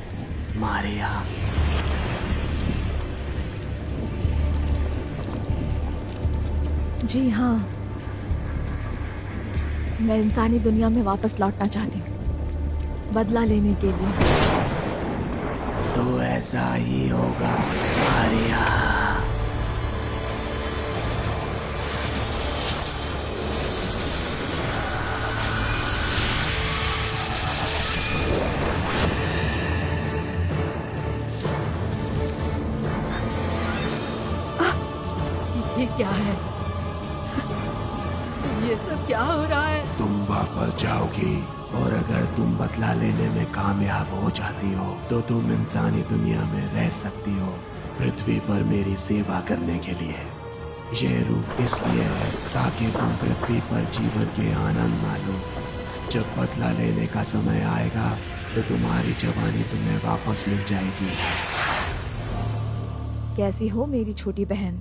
मारिया? जी हाँ, मैं इंसानी दुनिया में वापस लौटना चाहती हूँ, बदला लेने के लिए। तो ऐसा ही होगा मारिया। ये क्या है? ये सब क्या हो रहा है? तुम वापस जाओगी, और अगर तुम बदला लेने में कामयाब हो जाती हो तो तुम इंसानी दुनिया में रह सकती हो, पृथ्वी पर मेरी सेवा करने के लिए। यह रूप इसलिए है ताकि तुम पृथ्वी पर जीवन के आनंद मानो। जब बदला लेने का समय आएगा तो तुम्हारी जवानी तुम्हें वापस मिल जाएगी। कैसी हो मेरी छोटी बहन?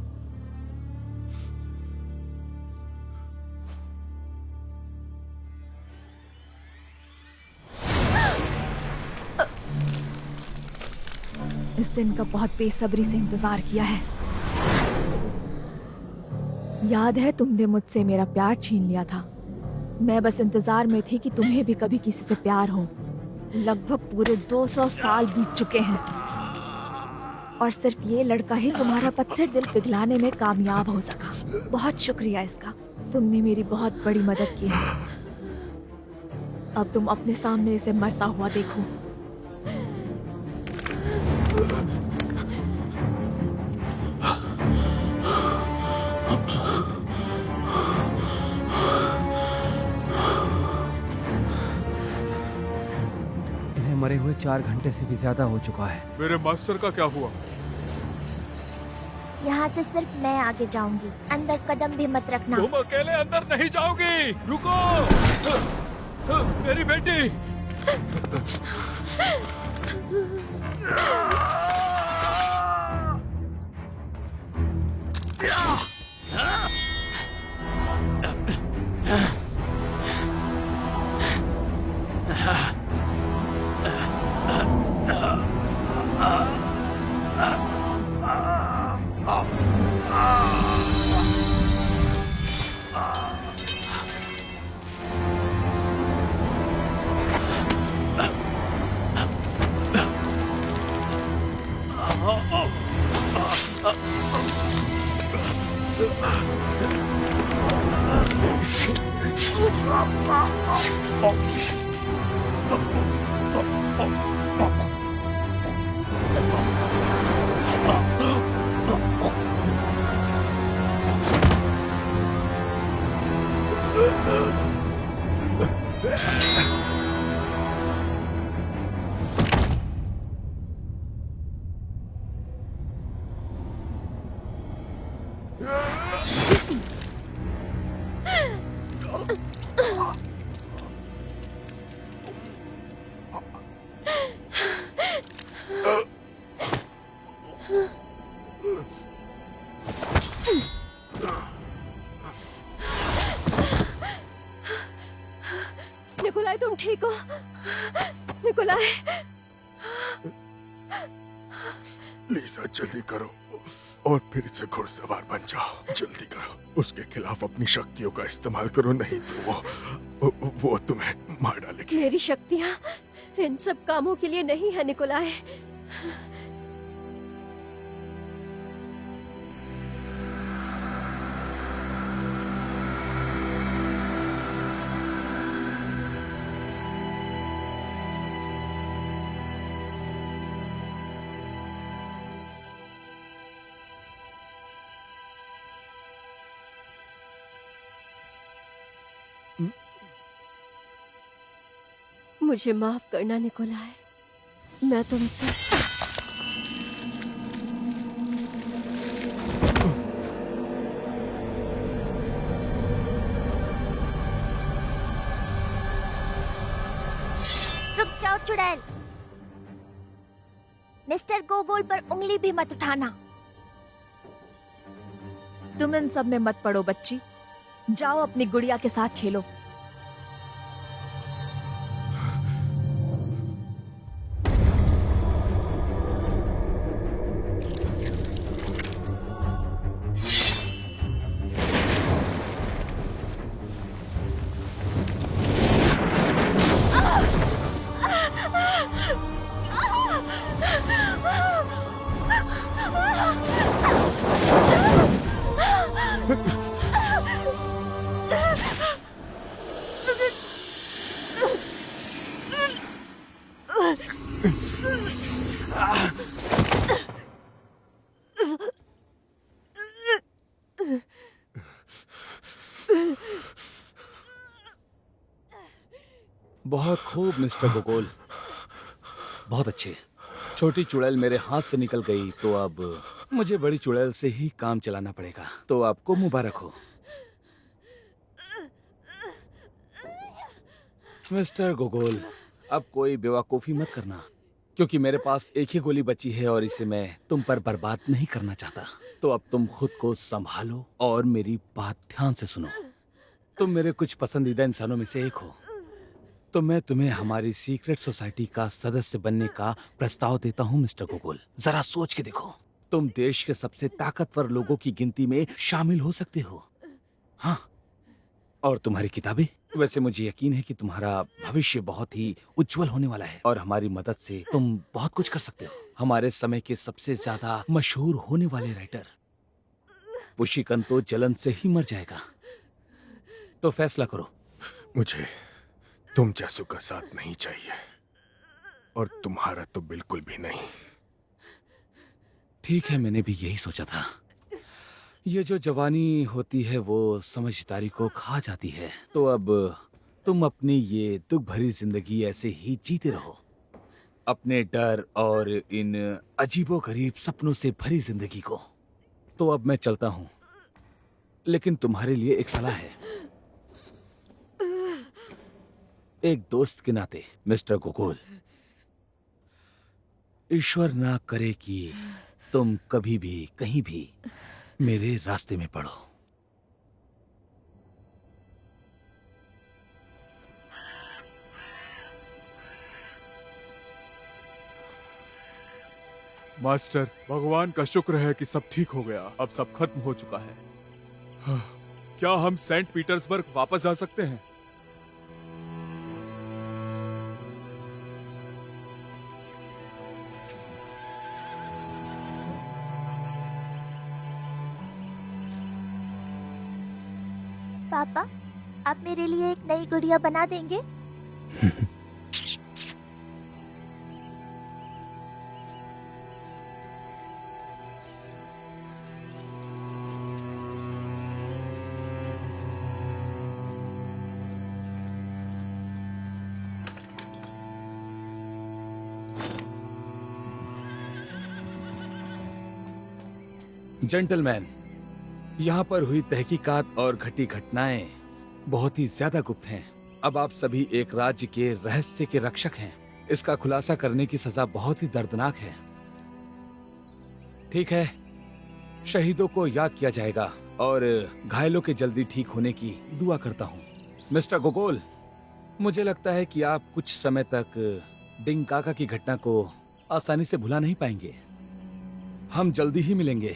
इस दिन का बहुत बेसब्री से इंतजार किया है। याद है तुमने मुझसे मेरा प्यार छीन लिया था। मैं बस इंतजार में थी कि तुम्हें भी कभी किसी से प्यार हो। लगभग पूरे 200 साल बीत चुके हैं और सिर्फ ये लड़का ही तुम्हारा पत्थर दिल पिघलाने में कामयाब हो सका। बहुत शुक्रिया इसका, तुमने मेरी बहुत बड़ी मदद की है। अब तुम अपने सामने इसे मरता हुआ देखो। इन्हें मरे हुए 4 घंटे से भी ज्यादा हो चुका है। मेरे मास्टर का क्या हुआ? यहाँ से सिर्फ मैं आगे जाऊंगी, अंदर कदम भी मत रखना। तुम अकेले अंदर नहीं जाओगी। रुको, मेरी बेटी। निकोलाई, तुम ठीक हो? निकोलाई, लीसा जल्दी करो और फिर से घुड़सवार बन जाओ। जल्दी करो, उसके खिलाफ अपनी शक्तियों का इस्तेमाल करो, नहीं तो वो तुम्हें मार डालेगी। मेरी शक्तियाँ इन सब कामों के लिए नहीं है निकोलाई। मुझे माफ करना निकोलाई, मैं तुमसे रुक जाओ चुड़ैल, मिस्टर गोगोल पर उंगली भी मत उठाना। तुम इन सब में मत पड़ो बच्ची, जाओ अपनी गुड़िया के साथ खेलो। बहुत खूब मिस्टर गोगोल, बहुत अच्छे। छोटी चुड़ैल मेरे हाथ से निकल गई तो अब मुझे बड़ी चुड़ैल से ही काम चलाना पड़ेगा। तो आपको मुबारक हो मिस्टर गोगोल। अब कोई बेवकूफी मत करना, क्योंकि मेरे पास एक ही गोली बची है और इसे मैं तुम पर बर्बाद नहीं करना चाहता। तो अब तुम खुद को संभालो और मेरी बात ध्यान से सुनो। तुम मेरे कुछ पसंदीदा इंसानों में से एक हो, तो मैं तुम्हें हमारी सीक्रेट सोसाइटी का सदस्य बनने का प्रस्ताव देता हूँ मिस्टर गोगोल। जरा सोच के देखो, तुम देश के सबसे ताकतवर लोगों की गिनती में शामिल हो सकते हो। हाँ, और तुम्हारी किताबें, वैसे मुझे यकीन है कि तुम्हारा भविष्य बहुत ही उज्जवल होने वाला है और हमारी मदद से तुम बहुत कुछ कर सकते हो। हमारे समय के सबसे ज्यादा मशहूर होने वाले राइटर पुशिकन तो जलन से ही मर जाएगा। तो फैसला करो। मुझे तुम जैसों का साथ नहीं चाहिए, और तुम्हारा तो बिल्कुल भी नहीं। ठीक है, मैंने भी यही सोचा था। ये जो जवानी होती है वो समझदारी को खा जाती है। तो अब तुम अपनी ये दुख भरी जिंदगी ऐसे ही जीते रहो, अपने डर और इन अजीबोगरीब सपनों से भरी जिंदगी को। तो अब मैं चलता हूं, लेकिन तुम्हारे लिए एक सलाह है। एक दोस्त के नाते मिस्टर गोगोल, ईश्वर ना करे कि तुम कभी भी कहीं भी मेरे रास्ते में पड़ो। मास्टर, भगवान का शुक्र है कि सब ठीक हो गया। अब सब खत्म हो चुका है। हाँ, क्या हम सेंट पीटर्सबर्ग वापस जा सकते हैं? पापा, आप मेरे लिए एक नई गुड़िया बना देंगे? जेंटलमैन, यहाँ पर हुई तहकीकात और घटी घटनाएं बहुत ही ज्यादा गुप्त हैं। अब आप सभी एक राज्य के रहस्य के रक्षक हैं। इसका खुलासा करने की सजा बहुत ही दर्दनाक है। ठीक है, शहीदों को याद किया जाएगा और घायलों के जल्दी ठीक होने की दुआ करता हूँ। मिस्टर गोगोल, मुझे लगता है कि आप कुछ समय तक डिंग काका की घटना को आसानी से भुला नहीं पाएंगे। हम जल्दी ही मिलेंगे।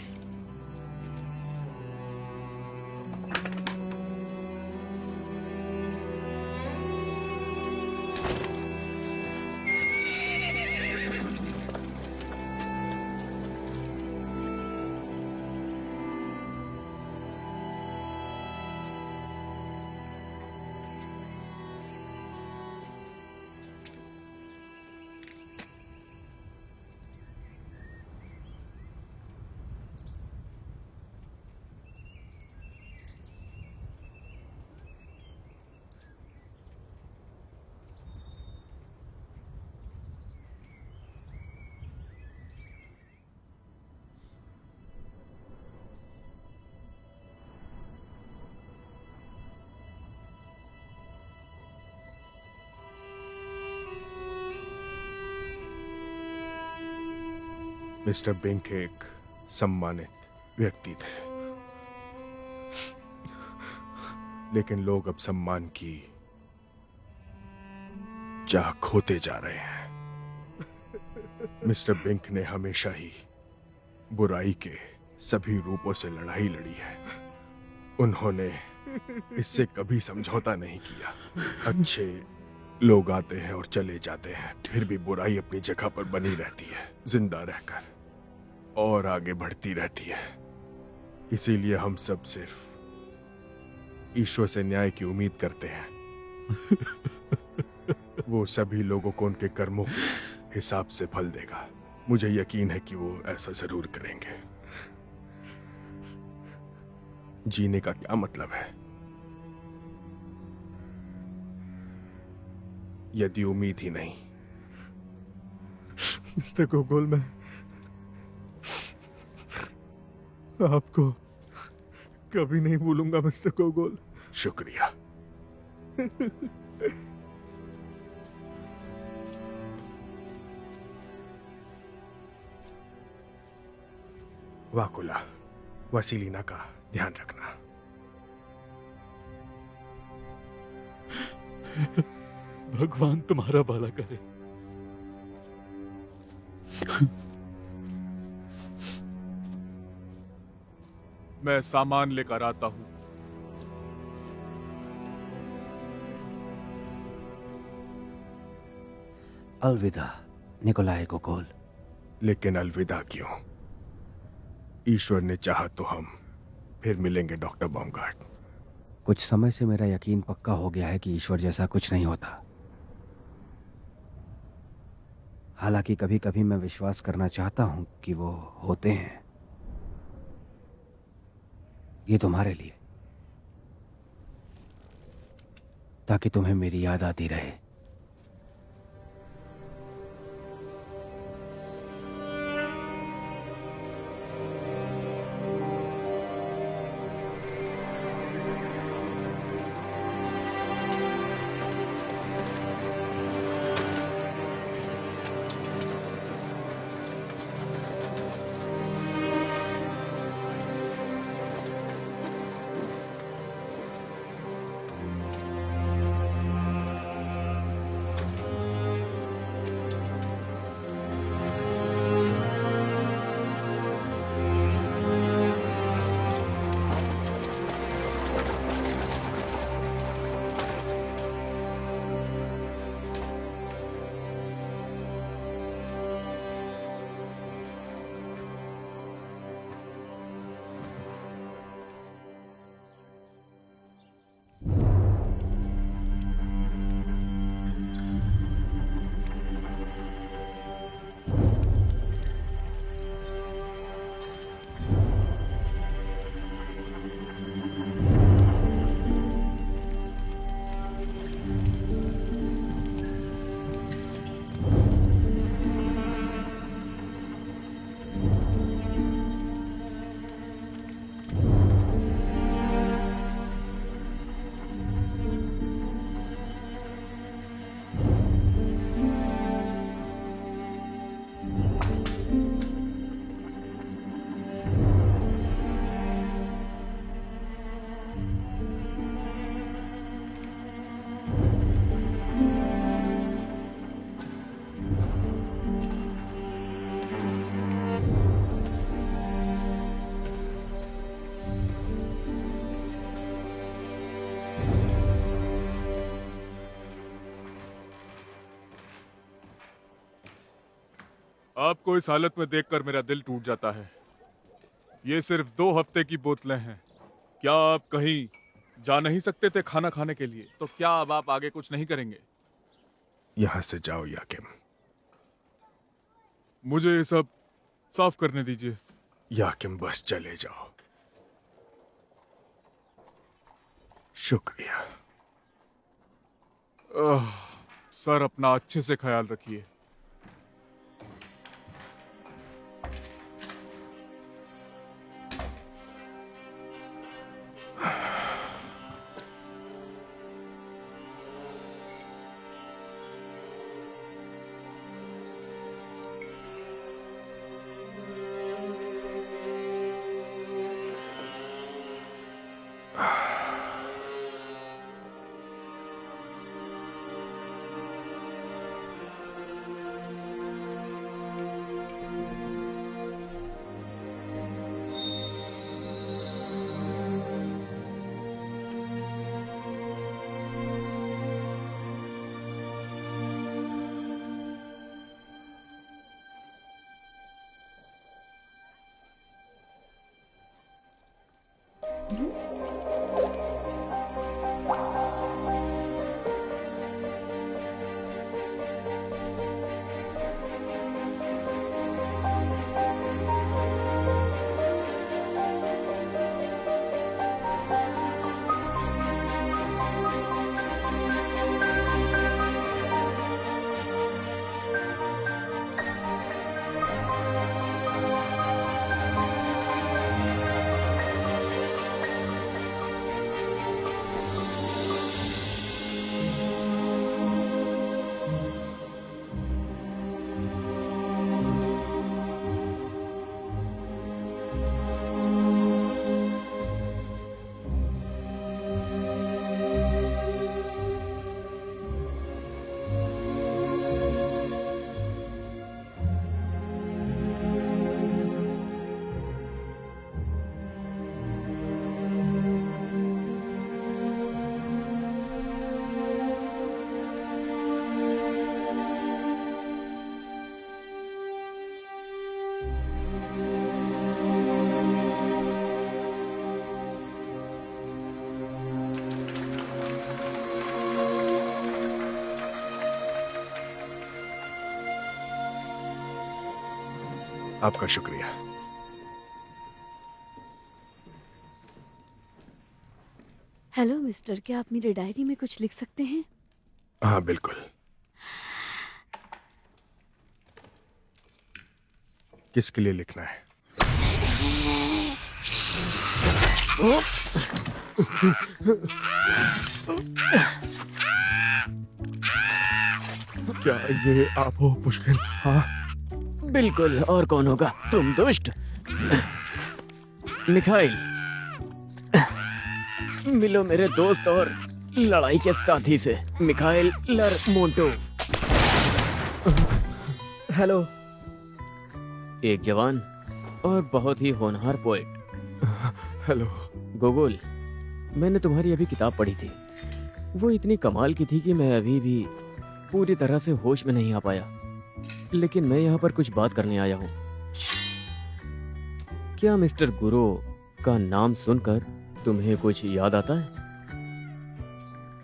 मिस्टर बिंक एक सम्मानित व्यक्ति थे, लेकिन लोग अब सम्मान की चाह खोते जा रहे हैं। मिस्टर बिंक ने हमेशा ही बुराई के सभी रूपों से लड़ाई लड़ी है। उन्होंने इससे कभी समझौता नहीं किया। अच्छे लोग आते हैं और चले जाते हैं, फिर भी बुराई अपनी जगह पर बनी रहती है, जिंदा रहकर और आगे बढ़ती रहती है। इसीलिए हम सब सिर्फ ईश्वर से न्याय की उम्मीद करते हैं। वो सभी लोगों को उनके कर्मों के हिसाब से फल देगा। मुझे यकीन है कि वो ऐसा जरूर करेंगे। जीने का क्या मतलब है यदि उम्मीद ही नहीं? मिस्टर गोगोल, मैं आपको कभी नहीं भूलूंगा मिस्टर गोगोल। शुक्रिया। वाकुला, वसीलिना का ध्यान रखना। भगवान तुम्हारा भला करे। मैं सामान लेकर आता हूं। अलविदा निकोलाई गोगोल। लेकिन अलविदा क्यों? ईश्वर ने चाहा तो हम फिर मिलेंगे डॉक्टर बॉमगार्ड। कुछ समय से मेरा यकीन पक्का हो गया है कि ईश्वर जैसा कुछ नहीं होता। हालांकि कभी कभी मैं विश्वास करना चाहता हूं कि वो होते हैं। ये तुम्हारे लिए, ताकि तुम्हें मेरी याद आती रहे। आपको इस हालत में देखकर मेरा दिल टूट जाता है। ये सिर्फ 2 हफ्ते की बोतलें हैं। क्या आप कहीं जा नहीं सकते थे खाना खाने के लिए? तो क्या अब आप आगे कुछ नहीं करेंगे? यहाँ से जाओ याकिम। मुझे ये सब साफ करने दीजिए। याकिम बस चले जाओ। शुक्रिया। सर, अपना अच्छे से ख्याल रखिए। आपका शुक्रिया। हेलो मिस्टर, क्या आप मेरी डायरी में कुछ लिख सकते हैं? हाँ बिल्कुल। किसके लिए लिखना है? क्या ये आप हो पुष्कर? हाँ बिल्कुल, और कौन होगा? तुम दुष्ट। मिखाइल, मिलो मेरे दोस्त और लड़ाई के साथी से, मिखाइल लरमोंटोव। हेलो। एक जवान और बहुत ही होनहार पोएट। हेलो। गोगोल, मैंने तुम्हारी अभी किताब पढ़ी थी। वो इतनी कमाल की थी कि मैं अभी भी पूरी तरह से होश में नहीं आ पाया। लेकिन मैं यहाँ पर कुछ बात करने आया हूँ। क्या मिस्टर गुरो का नाम सुनकर तुम्हें कुछ याद आता है?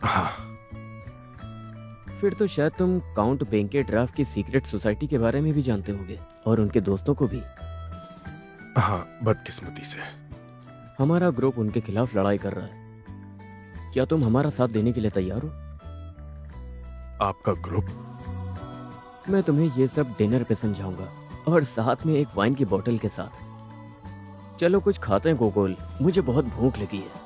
हाँ। फिर तो शायद तुम काउंट बेंके ड्राफ की सीक्रेट सोसाइटी के बारे में भी जानते होगे, और उनके दोस्तों को भी। हाँ, बदकिस्मती से। हमारा ग्रुप उनके खिलाफ लड़ाई कर रहा है। क्या तुम हमारा साथ देने के लिए तैयार हो? आपका ग्रुप? मैं तुम्हें ये सब डिनर पे समझाऊंगा, और साथ में एक वाइन की बोतल के साथ। चलो कुछ खाते हैं गोगोल, मुझे बहुत भूख लगी है।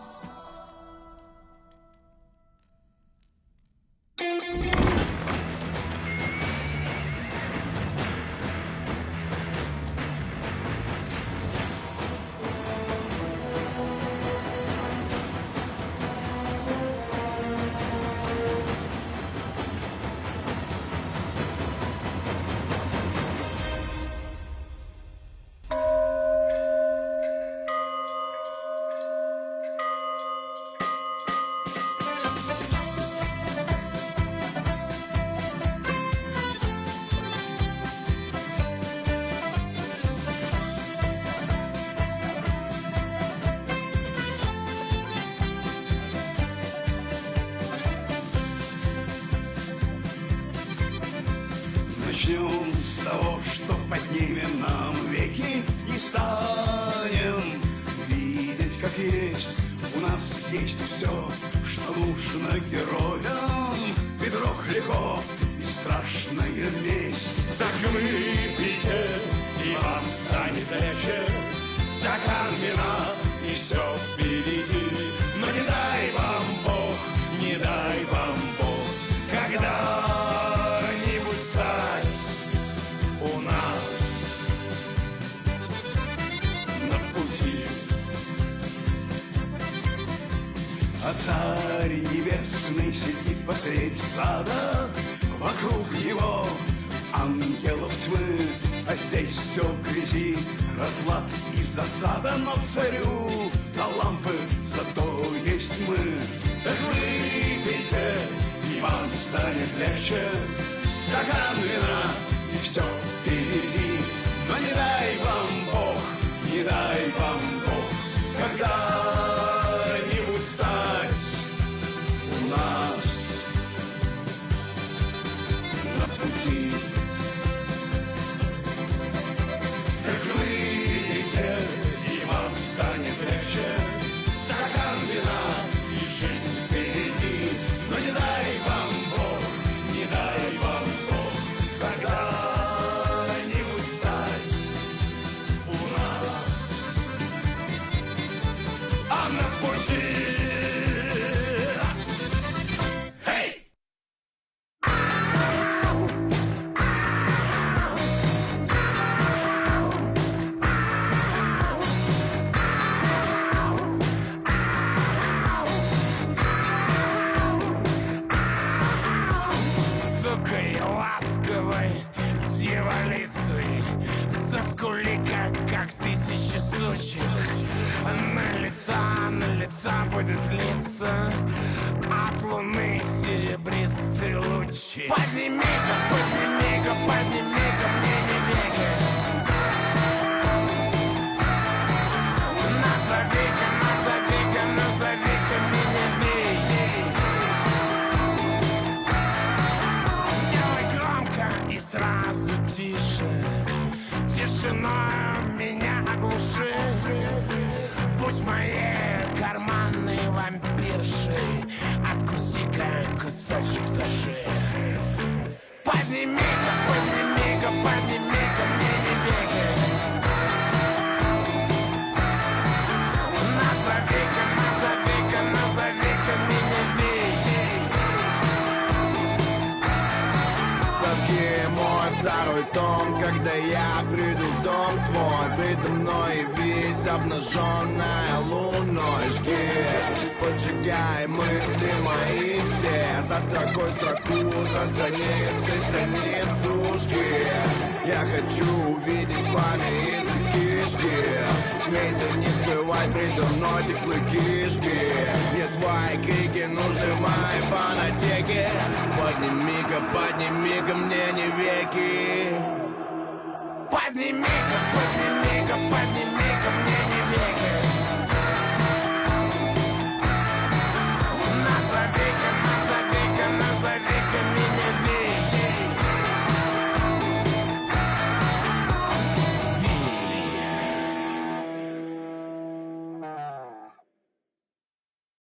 начнем с того, что поднимем нам веки и станем видеть, как есть. У нас есть все, что нужно героям. Бедрох легко и страшная месть. Так выпейте, и вам станет легче. Стакан вина, и все впереди. Но не дай вам Бог, не дай вам Бог, когда-нибудь стать у нас на пути. А царь небесный сидит посредь сада, вокруг него ангелов тьмы, а здесь все в грязи, разлад и засада. Но царю до лампы зато есть мы. Так выпейте, и вам станет легче. Стакан вина, и все впереди. Но не дай вам Бог, не дай вам Бог, когда-нибудь стать у нас на пути. Так выйдите, и вам станет легче. Стакан вина, и жизнь впереди. Но не дай вам Бог, не дай вам Бог, когда-нибудь стать у нас на пути. Эй! Сукой ласковой дьяволицей заскули, как тысячи сучек. На лица будет литься от луны серебристые лучи. Подними-ка, подними-ка, подними-ка мне не веки. Назови-ка, назови-ка, назови-ка меня веки. Сделай громко и сразу тише. Тишиной меня оглуши. Будь моей карманной вампиршей, откуси-ка кусочек души. Подними-ка, подними-ка, подними-ка мне не веки. Назови-ка, назови-ка, назови-ка меня веки. Сожги мой второй том, когда я приду в дом твой. Предо мной весь обнаженная луной. Жги, поджигай мысли мои все. За строкой строку, за страницей страницу жги. Я хочу увидеть пламя языки, жги. Смейся, не скрывай предо мной ты клыки, жги. Мне твои крики нужны в моей фанатеке. Подними-ка, подними-ка мне не веки. Подними-ка, подними-ка, подними-ка мне не веки.